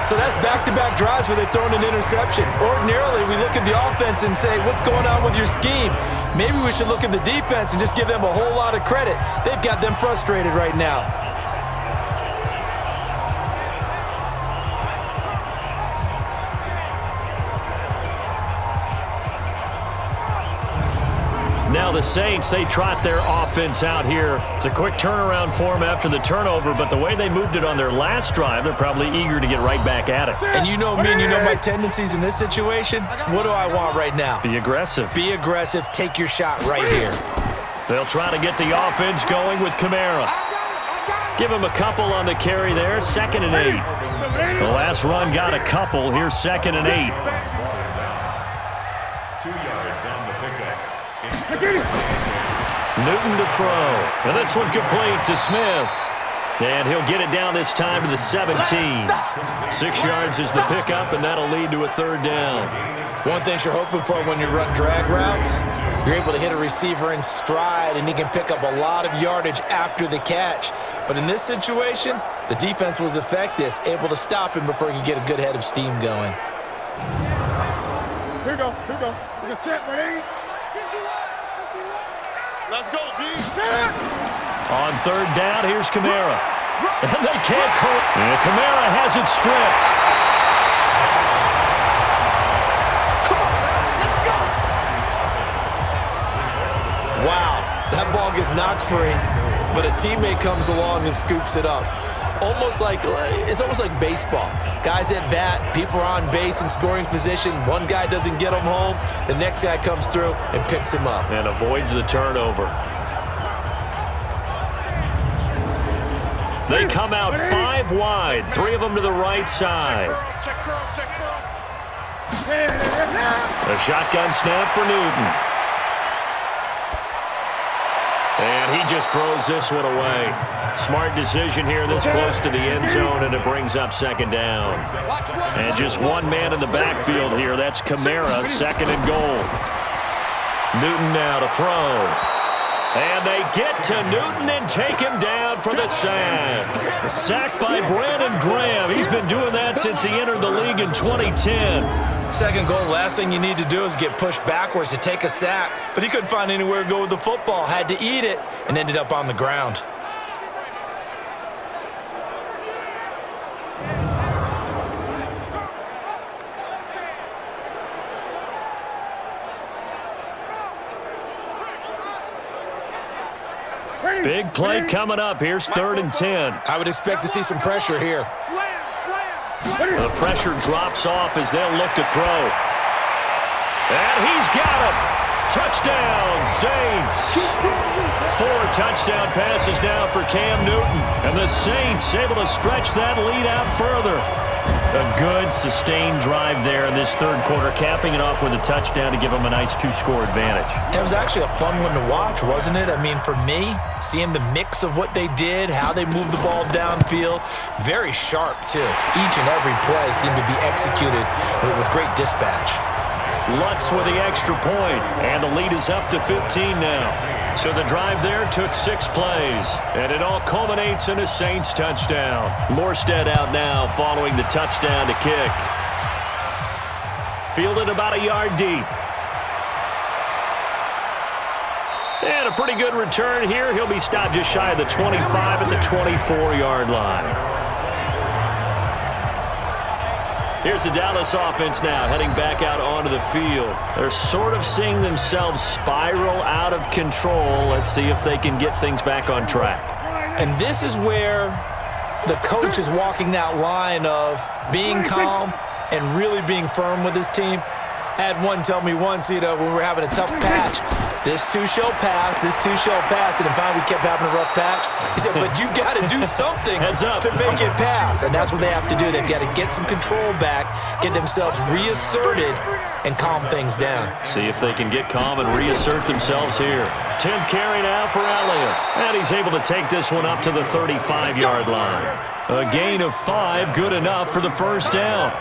So that's back-to-back drives where they've thrown an interception. Ordinarily, we look at the offense and say, what's going on with your scheme? Maybe we should look at the defense and just give them a whole lot of credit. They've got them frustrated right now. Now the Saints, they trot their offense out here. It's a quick turnaround for them after the turnover, but the way they moved it on their last drive, they're probably eager to get right back at it. And you know me and you know my tendencies in this situation. What do I want right now? Be aggressive. Be aggressive. Take your shot right here. They'll try to get the offense going with Kamara. Give him a couple on the carry there, 2nd and 8. The last run got a couple. Here's 2nd and 8. 2 yards on the pickup. Newton to throw. And this one complete to Smith. And he'll get it down this time to the 17. 6 yards is the pickup, and that'll lead to a third down. One thing you're hoping for when you run drag routes, you're able to hit a receiver in stride, and he can pick up a lot of yardage after the catch. But in this situation, the defense was effective, able to stop him before he could get a good head of steam going. Here we go. Look at set, ready? Let's go, D. On third down, here's Kamara. And they can't call it. And Kamara has it stripped. Wow, that ball gets knocked free, but a teammate comes along and scoops it up. It's almost like baseball. Guys at bat, people are on base in scoring position. One guy doesn't get him home. The next guy comes through and picks him up. And avoids the turnover. They come out 5 wide, 3 of them to the right side. Check cross. A shotgun snap for Newton. And he just throws this one away. Smart decision here this close to the end zone, and it brings up 2nd down. And just one man in the backfield here. That's Kamara, 2nd and goal. Newton now to throw. And they get to Newton and take him down for the sack. A sack by Brandon Graham. He's been doing that since he entered the league in 2010. Second goal, last thing you need to do is get pushed backwards to take a sack. But he couldn't find anywhere to go with the football, had to eat it, and ended up on the ground. Big play coming up. Here's 3rd and 10. I would expect to see some pressure here. The pressure drops off as they'll look to throw. And he's got him. Touchdown, Saints. 4 touchdown passes now for Cam Newton. And the Saints able to stretch that lead out further. A good, sustained drive there in this third quarter, capping it off with a touchdown to give them a nice 2-score advantage. It was actually a fun one to watch, wasn't it? I mean, for me, seeing the mix of what they did, how they moved the ball downfield, very sharp, too. Each and every play seemed to be executed with great dispatch. Lutz with the extra point, and the lead is up to 15 now. So the drive there took 6 plays, and it all culminates in a Saints touchdown. Morstead out now following the touchdown to kick. Fielded about a yard deep. And a pretty good return here. He'll be stopped just shy of the 25 at the 24-yard line. Here's the Dallas offense now, heading back out onto the field. They're sort of seeing themselves spiral out of control. Let's see if they can get things back on track. And this is where the coach is walking that line of being calm and really being firm with his team. I had one tell me once, when we were having a tough patch, this too shall pass, this too shall pass, and then finally we kept having a rough patch. He said, but you got to do something to make it pass, and that's what they have to do. They've got to get some control back, get themselves reasserted, and calm things down. See if they can get calm and reassert themselves here. 10th carry now for Elliott, and he's able to take this one up to the 35-yard line. A gain of 5, good enough for the first down.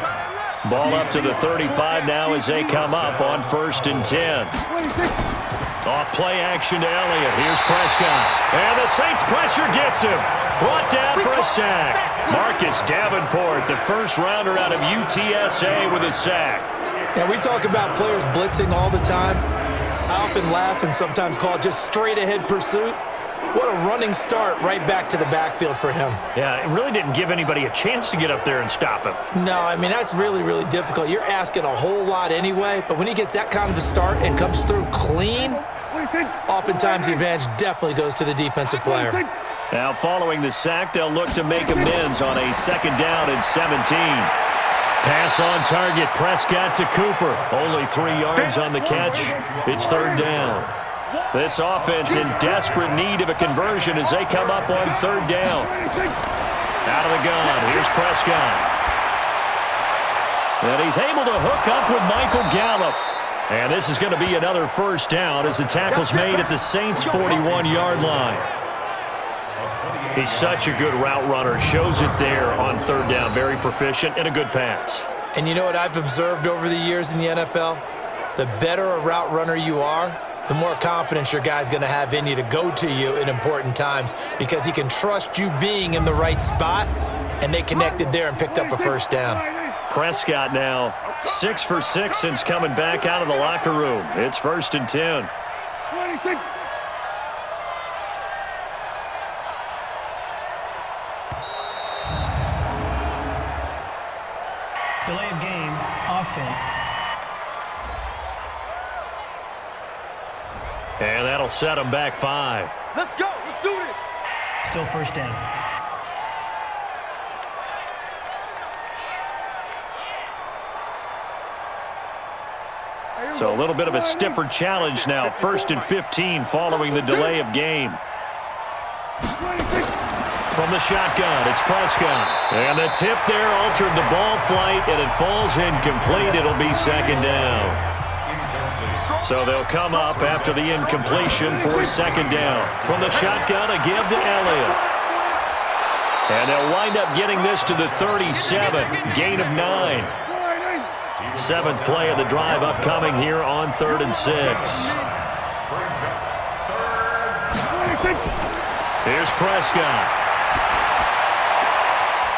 Ball up to the 35 now as they come up on 1st and 10. Off play action to Elliott. Here's Prescott. And the Saints pressure gets him. Brought down for a sack. Marcus Davenport, the first rounder out of UTSA with a sack. Now we talk about players blitzing all the time. I often laugh and sometimes call it just straight ahead pursuit. What a running start right back to the backfield for him. Yeah, it really didn't give anybody a chance to get up there and stop him. No, I mean, that's really, really difficult. You're asking a whole lot anyway, but when he gets that kind of a start and comes through clean, oftentimes the advantage definitely goes to the defensive player. Now, following the sack, they'll look to make amends on a 2nd down and 17. Pass on target, Prescott to Cooper. Only 3 yards on the catch. It's 3rd down. This offense in desperate need of a conversion as they come up on 3rd down. Out of the gun, here's Prescott. And he's able to hook up with Michael Gallup. And this is going to be another first down as the tackle's made at the Saints' 41-yard line. He's such a good route runner. Shows it there on 3rd down. Very proficient and a good pass. And you know what I've observed over the years in the NFL? The better a route runner you are, the more confidence your guy's going to have in you to go to you in important times because he can trust you being in the right spot, and they connected there and picked up a first down. Prescott now 6 for 6 since coming back out of the locker room. It's 1st and 10. Delay of game, offense. And that'll set them back 5. Let's go. Let's do this. Still first down. So a little bit of a stiffer challenge now. 1st and 15 following the delay of game. From the shotgun, it's Prescott. And the tip there altered the ball flight, and it falls incomplete. It'll be 2nd down. So they'll come up after the incompletion for 2nd down. From the shotgun, a give to Elliott. And they'll wind up getting this to the 37. Gain of 9. 7th play of the drive upcoming here on 3rd and 6. Here's Prescott.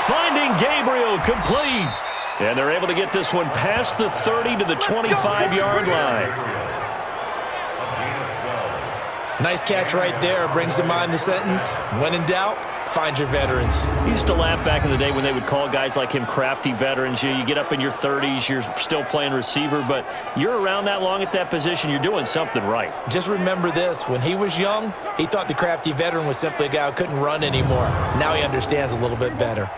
Finding Gabriel, complete. And they're able to get this one past the 30 to the 25-yard line. Nice catch right there. Brings to mind the sentence, when in doubt, find your veterans. You used to laugh back in the day when they would call guys like him crafty veterans. You get up in your 30s, you're still playing receiver, but you're around that long at that position, you're doing something right. Just remember this. When he was young, he thought the crafty veteran was simply a guy who couldn't run anymore. Now he understands a little bit better.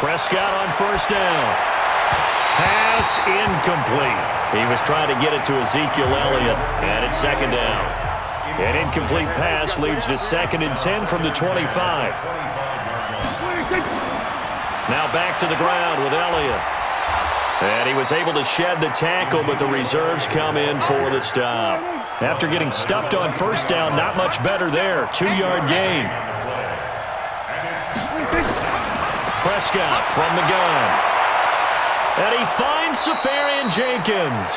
Prescott on first down. Pass incomplete. He was trying to get it to Ezekiel Elliott, and it's second down. An incomplete pass leads to 2nd and 10 from the 25. Now back to the ground with Elliott. And he was able to shed the tackle, but the reserves come in for the stop. After getting stuffed on first down, not much better there. 2-yard gain. Prescott from the gun. And he finds Safarian Jenkins.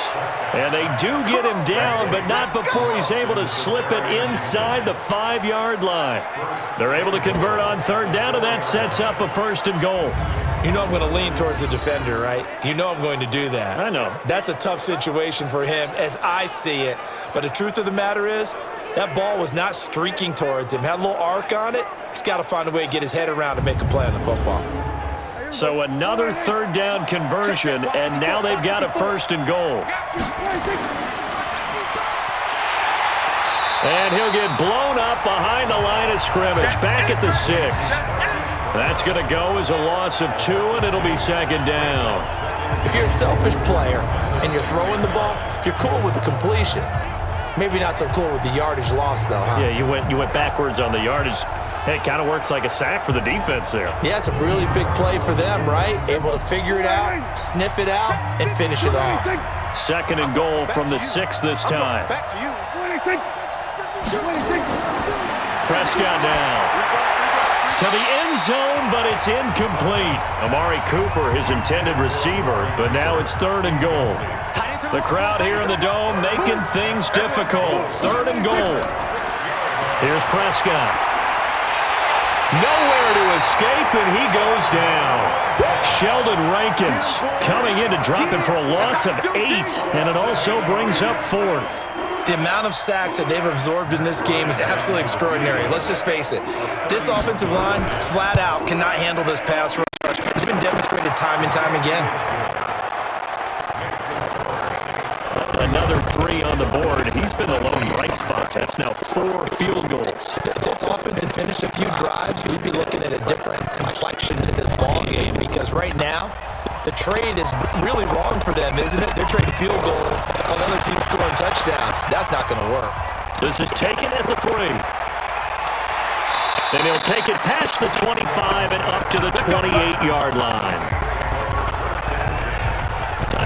And they do get him down, but not before he's able to slip it inside the 5-yard line. They're able to convert on third down, and that sets up a 1st and goal. You know I'm going to lean towards the defender, right? You know I'm going to do that. I know. That's a tough situation for him as I see it. But the truth of the matter is, that ball was not streaking towards him. Had a little arc on it. He's got to find a way to get his head around and make a play on the football. So another third down conversion, and now they've got a 1st and goal. And he'll get blown up behind the line of scrimmage, back at the 6. That's going to go as a loss of 2, and it'll be 2nd down. If you're a selfish player and you're throwing the ball, you're cool with the completion. Maybe not so cool with the yardage loss, though, huh? Yeah, you went backwards on the yardage. Hey, it kind of works like a sack for the defense there. Yeah, it's a really big play for them, right? Able to figure it out, sniff it out, and finish it off. 2nd and goal from the 6 this time. Back to you. Prescott now to the end zone, but it's incomplete. Amari Cooper, his intended receiver, but now it's 3rd and goal. The crowd here in the Dome making things difficult. 3rd and goal. Here's Prescott. Nowhere to escape, and he goes down. Sheldon Rankins coming in to drop him for a loss of 8, and it also brings up 4th. The amount of sacks that they've absorbed in this game is absolutely extraordinary. Let's just face it. This offensive line, flat out, cannot handle this pass rush. It's been demonstrated time and time again. Another 3 on the board. He's been a lone bright spot. That's now 4 field goals. If this offense had finished a few drives, we'd be looking at a different complexion to this ball game, because right now, the trade is really wrong for them, isn't it? They're trading field goals while the other team's scoring touchdowns. That's not going to work. This is taken at the 3. And he'll take it past the 25 and up to the 28-yard line.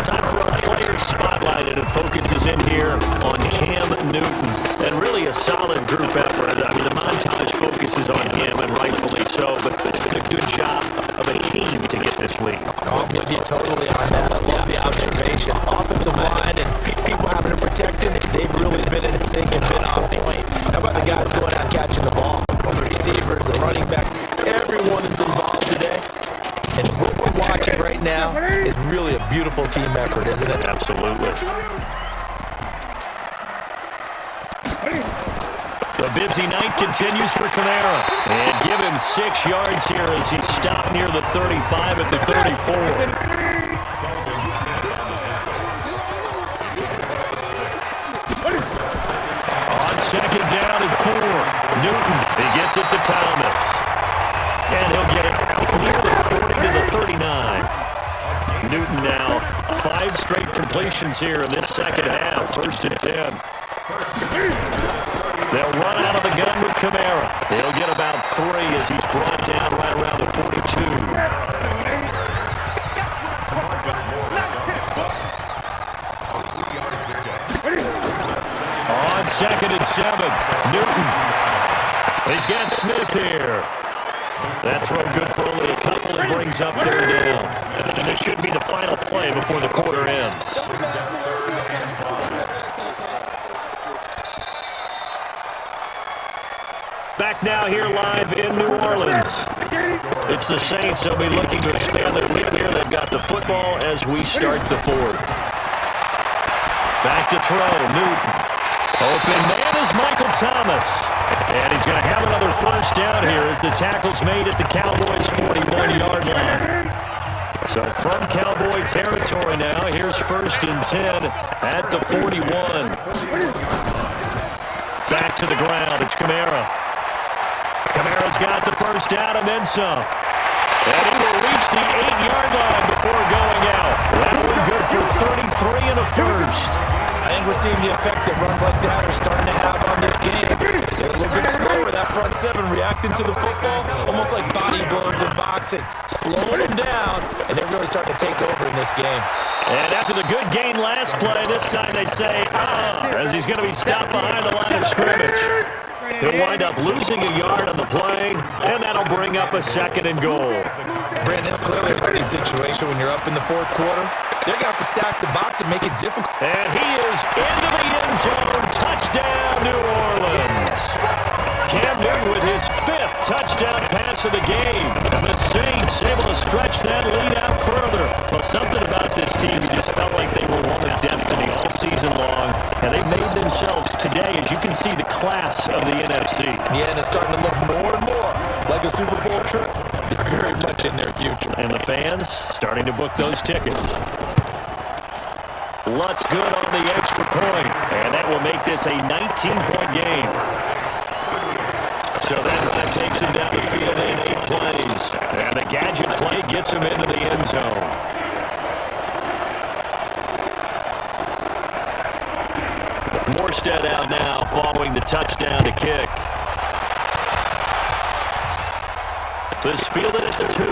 Time for our player spotlight, and it focuses in here on Cam Newton. And really a solid group effort. I mean, the montage focuses on him, and rightfully so, but it's been a good job of a team to get this lead. I'm with you totally on that. I love the observation. Offensive line and people having to protect him, they've really been in sync and been on point. How about the guys going out catching the ball? The receivers, the running backs, everyone is involved today. And what we're watching right now is really a beautiful team effort, isn't it? Absolutely. The busy night continues for Kamara. And give him 6 yards here as he stopped near the 35 at the 34. On 2nd down and 4, Newton, he gets it to Thomas. And he'll get it out near the 40 to the 39. Newton now 5 straight completions here in this second half. 1st and 10. They'll run out of the gun with Kamara. He'll get about 3 as he's brought down right around the 42. On 2nd and 7, Newton. He's got Smith here. That throw good for only a couple, and brings up 3rd down. And this should be the final play before the quarter ends. back now here live in New Orleans. It's the Saints. They'll be looking to expand their lead here. They've got the football as we start the fourth. Back to throw. Newton. Open man is Michael Thomas. And he's going to have another first down here as the tackle's made at the Cowboys' 41-yard line. So from Cowboy territory now, here's 1st and 10 at the 41. Back to the ground. It's Kamara. Kamara's got the first down and then some. And he will reach the 8-yard line before going out. That one good for 33 and a first. I think we're seeing the effect that runs like that are starting to have on this game. They're a little bit slower. That front seven reacting to the football, almost like body blows in boxing. Slowing them down, and they're really starting to take over in this game. And after the good gain last play, this time they say, as he's going to be stopped behind the line of scrimmage. He'll wind up losing a yard on the play, and that'll bring up a 2nd and goal. Brandon, it's clearly a hurting situation when you're up in the 4th quarter. They're going to have to stack the box and make it difficult. And he is into the end zone. Touchdown, New Orleans. Cam Newton with his 5th touchdown pass of the game. And the Saints able to stretch that lead out further. Well, something about this team, you just felt like they were one with destiny all season long. And they've made themselves today, as you can see, the class of the NFC. Yeah, and it's starting to look more and more like a Super Bowl trip is very much in their future. And the fans starting to book those tickets. Lutz good on the extra point. And that will make this a 19-point game. So that takes him down the field in 8 plays. And the gadget play gets him into the end zone. Morstead out now following the touchdown to kick. This fielded at the 2.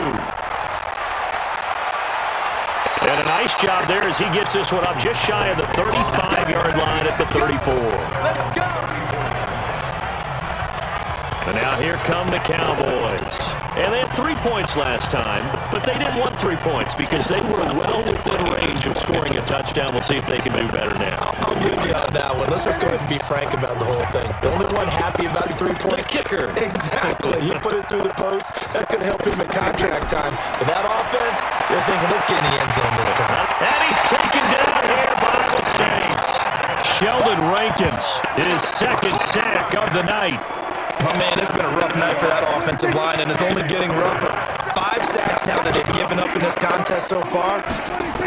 And a nice job there as he gets this one up just shy of the 35-yard line at the 34. Let's go. And now here come the Cowboys. And they had 3 points last time, but they didn't want 3 points because they were well within range of scoring a touchdown. We'll see if they can do better now. I'll give you on that one. Let's just go ahead and be frank about the whole thing. The only one happy about the 3-point. The kicker. Exactly. He put it through the post. That's going to help him at contract time. But that offense, they're thinking, let's get in the end zone this time. And he's taken down here by the Saints. Sheldon Rankins, his 2nd sack of the night. Oh, man, it's been a rough night for that offensive line, and it's only getting rougher. 5 sacks now that they've given up in this contest so far.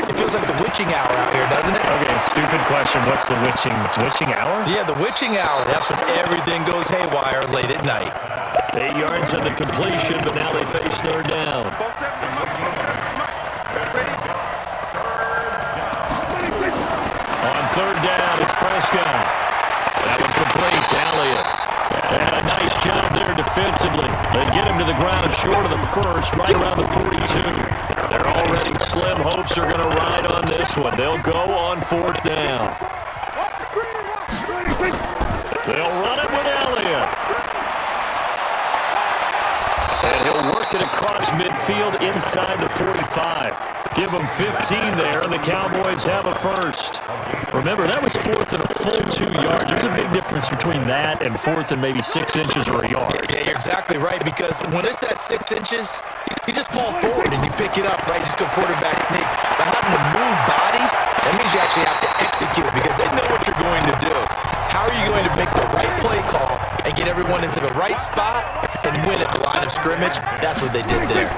It feels like the witching hour out here, doesn't it? Okay, stupid question. What's the witching hour? Yeah, the witching hour. That's when everything goes haywire late at night. 8 yards on the completion, but now they face 3rd down. On 3rd down, it's Prescott. That one complete to Elliott. And a nice job there defensively. They get him to the ground short of the 1st, right around the 42. They're already slim hopes are going to ride on this one. They'll go on 4th down. They'll run it with Elliott. And he'll work it across midfield inside the 45. Give them 15 there, and the Cowboys have a first. Remember, that was 4th and a full 2 yards. There's a big difference between that and 4th and maybe 6 inches or a yard. Yeah, you're exactly right, because when it's at 6 inches, you just fall forward and you pick it up, right? Just go quarterback sneak. But having to move bodies, that means you actually have to execute because they know what you're going to do. How are you going to make the right play call and get everyone into the right spot and win at the line of scrimmage? That's what they did there.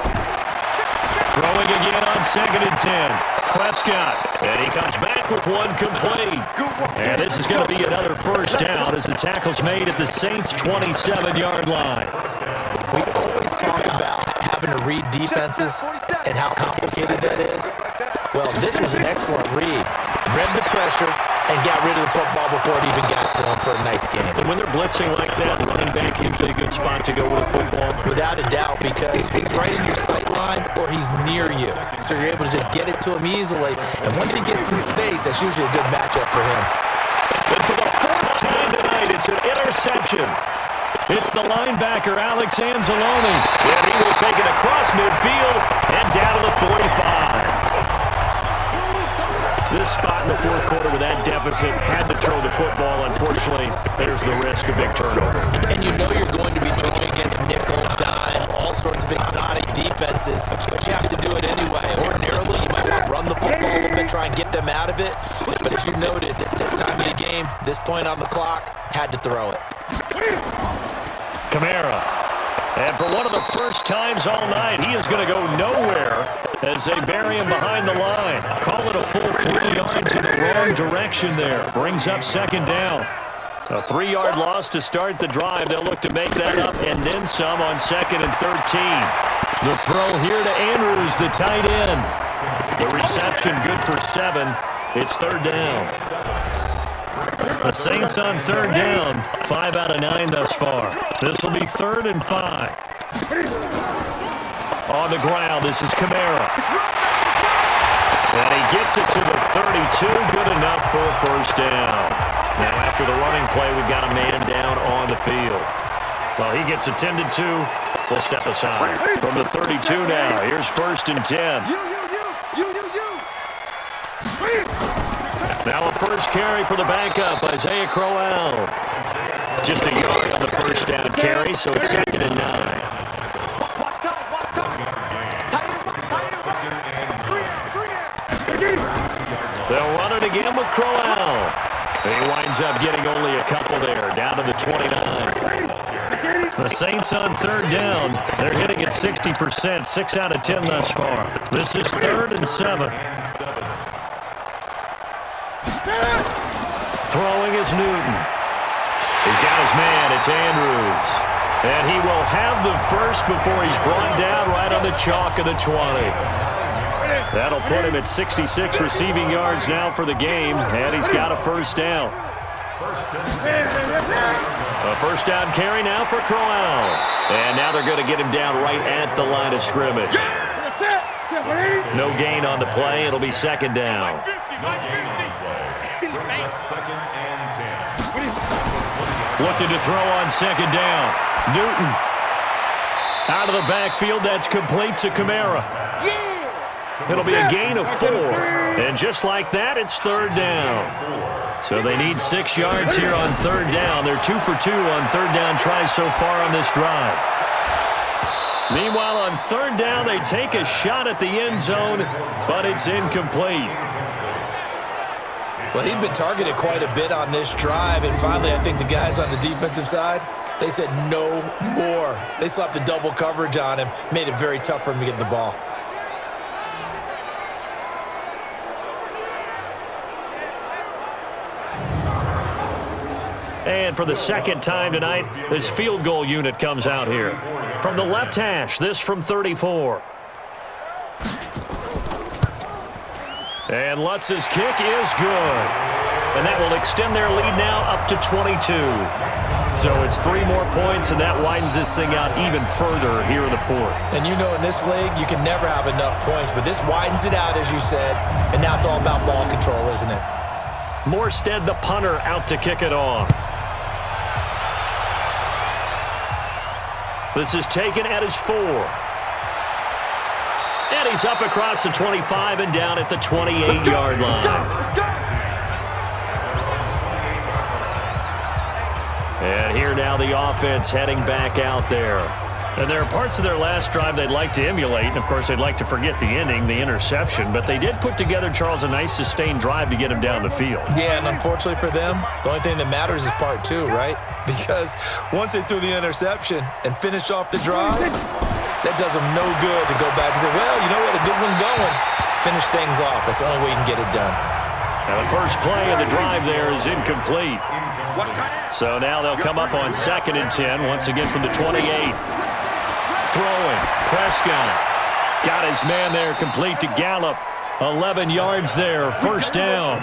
Throwing again on 2nd and 10. Prescott, and he comes back with one complete. And this is going to be another first down as the tackle's made at the Saints' 27-yard line. We always talk about having to read defenses and how complicated that is. Well, this was an excellent read. Read the pressure and got rid of the football before it even got to him for a nice game. And when they're blitzing like that, running back usually a good spot to go with the football. Without a doubt, because he's right in your sight line or he's near you. So you're able to just get it to him easily. And once he gets in space, that's usually a good matchup for him. And for the 4th time tonight, it's an interception. It's the linebacker, Alex Anzalone. And he will take it across midfield and down to the 45. This spot in the fourth quarter with that deficit, had to throw the football. Unfortunately, there's the risk of big turnover. And you know you're going to be throwing against nickel, dime, all sorts of exotic defenses, but you have to do it anyway. Ordinarily, you might want to run the football a little bit, try and get them out of it. But as you noted, this time of the game, this point on the clock, had to throw it. Kamara. And for one of the first times all night, he is going to go nowhere as they bury him behind the line. Call it a full 3 yards in the wrong direction there. Brings up second down. A 3-yard loss to start the drive. They'll look to make that up and then some on 2nd and 13. The throw here to Andrews, the tight end. The reception good for 7. It's 3rd down. The Saints on 3rd down. 5 out of 9 thus far. This will be 3rd and 5. On the ground, this is Kamara. And he gets it to the 32. Good enough for a first down. Now after the running play, we've got a man down on the field. Well, he gets attended to. We'll step aside. From the 32 now, here's 1st and 10. Now a first carry for the backup, Isaiah Crowell. Just a yard on the first down carry, so it's 2nd and 9. They'll run it again with Crowell. He winds up getting only a couple there, down to the 29. The Saints on 3rd down. They're hitting at 60%, 6 out of 10 thus far. This is 3rd and 7. Throwing is Newton. He's got his man. It's Andrews. And he will have the first before he's brought down right on the chalk of the 20. That'll put him at 66 receiving yards now for the game, and he's got a first down. A first down carry now for Crowell. And now they're going to get him down right at the line of scrimmage. No gain on the play. It'll be 2nd down. Looking to throw on 2nd down. Newton. Out of the backfield. That's complete to Kamara. It'll be a gain of 4. And just like that, it's 3rd down. So they need 6 yards here on 3rd down. They're 2 for 2 on 3rd down tries so far on this drive. Meanwhile, on 3rd down, they take a shot at the end zone, but it's incomplete. Well, he'd been targeted quite a bit on this drive, and finally I think the guys on the defensive side, they said no more. They slapped the double coverage on him, made it very tough for him to get the ball. And for the 2nd time tonight, this field goal unit comes out here. From the left hash, this from 34. And Lutz's kick is good. And that will extend their lead now up to 22. So it's 3 more points, and that widens this thing out even further here in the 4th. And you know in this league, you can never have enough points, but this widens it out, as you said, and now it's all about ball control, isn't it? Morstead, the punter, out to kick it off. This is taken at his 4. And he's up across the 25 and down at the 28-yard line. Let's go. And here now the offense heading back out there. And there are parts of their last drive they'd like to emulate. And, of course, they'd like to forget the ending, the interception. But they did put together, Charles, a nice sustained drive to get him down the field. Yeah, and unfortunately for them, the only thing that matters is part 2, right? Because once they threw the interception and finished off the drive, that does them no good to go back and say, well, you know what, a good one going. Finish things off. That's the only way you can get it done. Now the first play of the drive there is incomplete. So now they'll come up on 2nd and 10, once again from the 28. Throwing, Prescott. Got his man there, complete to Gallup. 11 yards there, first down.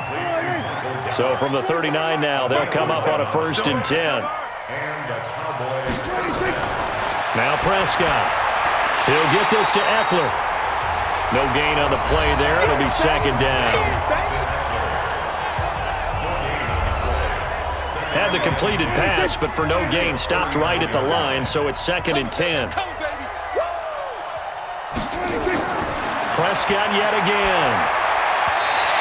So from the 39 now, they'll come up on a 1st and 10. Now Prescott. He'll get this to Eckler. No gain on the play there. It'll be 2nd down. Had the completed pass, but for no gain, stopped right at the line, so it's 2nd and 10. Prescott yet again.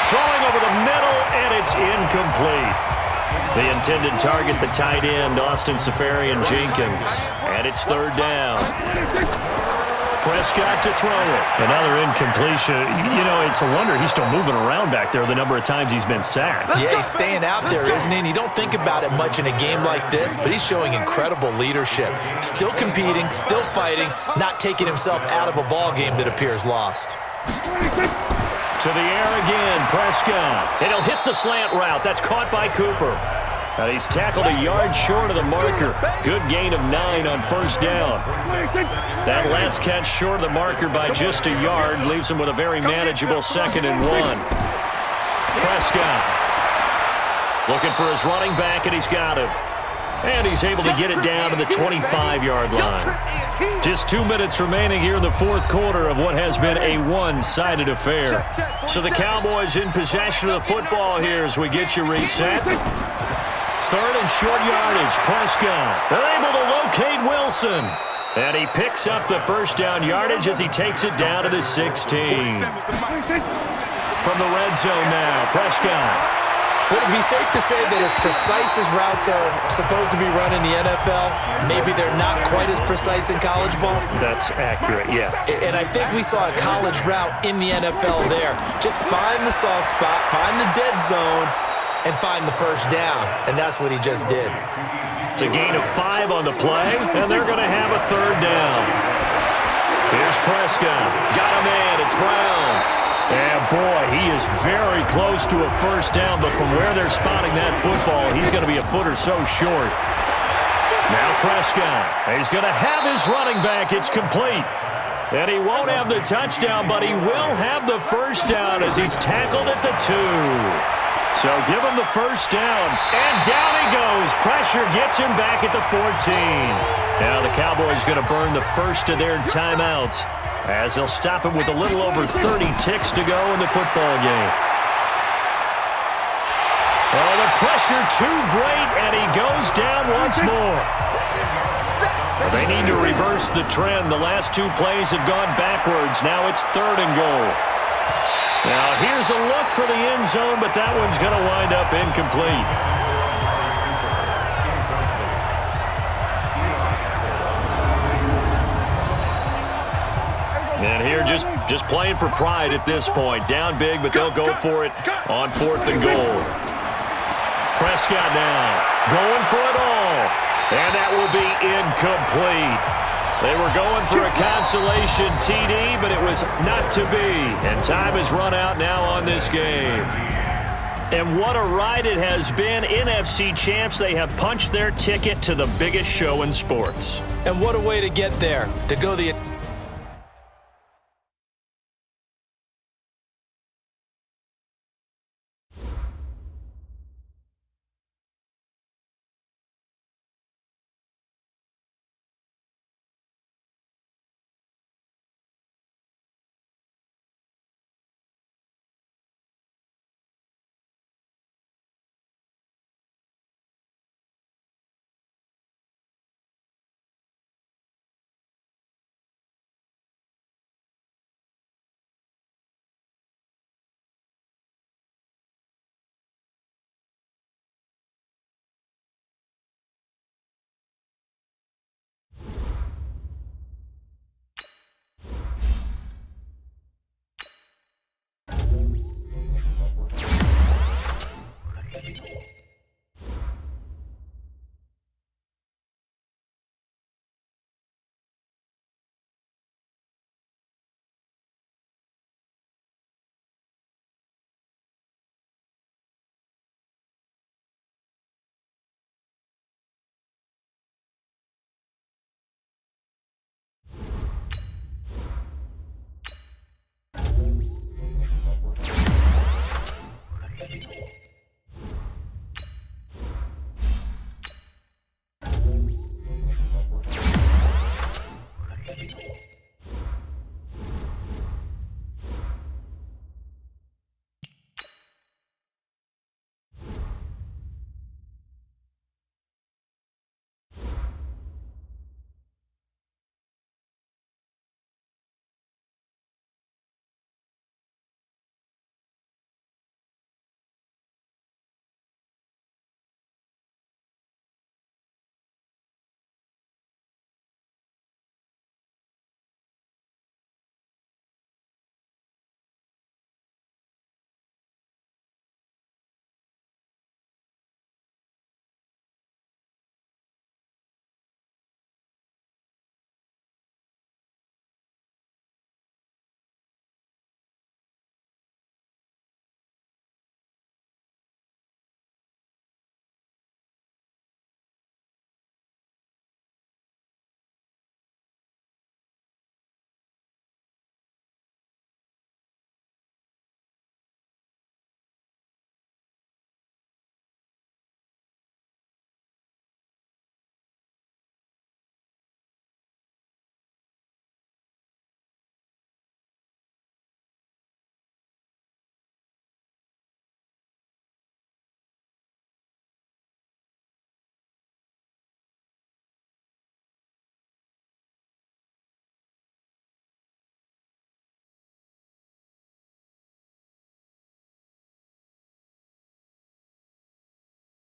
Throwing over the middle, and it's incomplete. The intended target, the tight end, Austin Safarian-Jenkins. And it's third down. Prescott to throw it. Another incompletion. You know, it's a wonder he's still moving around back there the number of times he's been sacked. Yeah, he's staying out there, isn't he? And you don't think about it much in a game like this, but he's showing incredible leadership. Still competing, still fighting, not taking himself out of a ball game that appears lost. To the air again, Prescott. And he'll hit the slant route. That's caught by Cooper. And he's tackled a yard short of the marker. Good gain of 9 on first down. That last catch short of the marker by just a yard leaves him with a very manageable 2nd and 1. Prescott looking for his running back, and he's got him. And he's able to get it down to the 25-yard line. Just 2 minutes remaining here in the fourth quarter of what has been a one-sided affair. So the Cowboys in possession of the football here as we get you reset. 3rd and short yardage. Prescott. They're able to locate Wilson. And he picks up the first down yardage as he takes it down to the 16. From the red zone now, Prescott. Would it be safe to say that as precise as routes are supposed to be run in the NFL, maybe they're not quite as precise in college ball? That's accurate, yeah. And I think we saw a college route in the NFL there. Just find the soft spot, find the dead zone, and find the first down. And that's what he just did. It's a gain of 5 on the play, and they're going to have a 3rd down. Here's Prescott. Got a man. It's Brown. And, boy, he is very close to a first down, but from where they're spotting that football, he's going to be a foot or so short. Now Prescott. He's going to have his running back. It's complete. And he won't have the touchdown, but he will have the first down as he's tackled at the 2. So give him the first down. And down he goes. Pressure gets him back at the 14. Now the Cowboys going to burn the first of their timeouts as they'll stop him with a little over 30 ticks to go in the football game. Oh, the pressure too great, and he goes down once more. Well, they need to reverse the trend. The last 2 plays have gone backwards. Now it's 3rd and goal. Now here's a look for the end zone, but that one's going to wind up incomplete. And here just playing for pride at this point. Down big, but they'll go for it on 4th and goal. Prescott now going for it all. And that will be incomplete. They were going for a consolation TD, but it was not to be. And time has run out now on this game. And what a ride it has been. NFC champs, they have punched their ticket to the biggest show in sports. And what a way to get there, to go the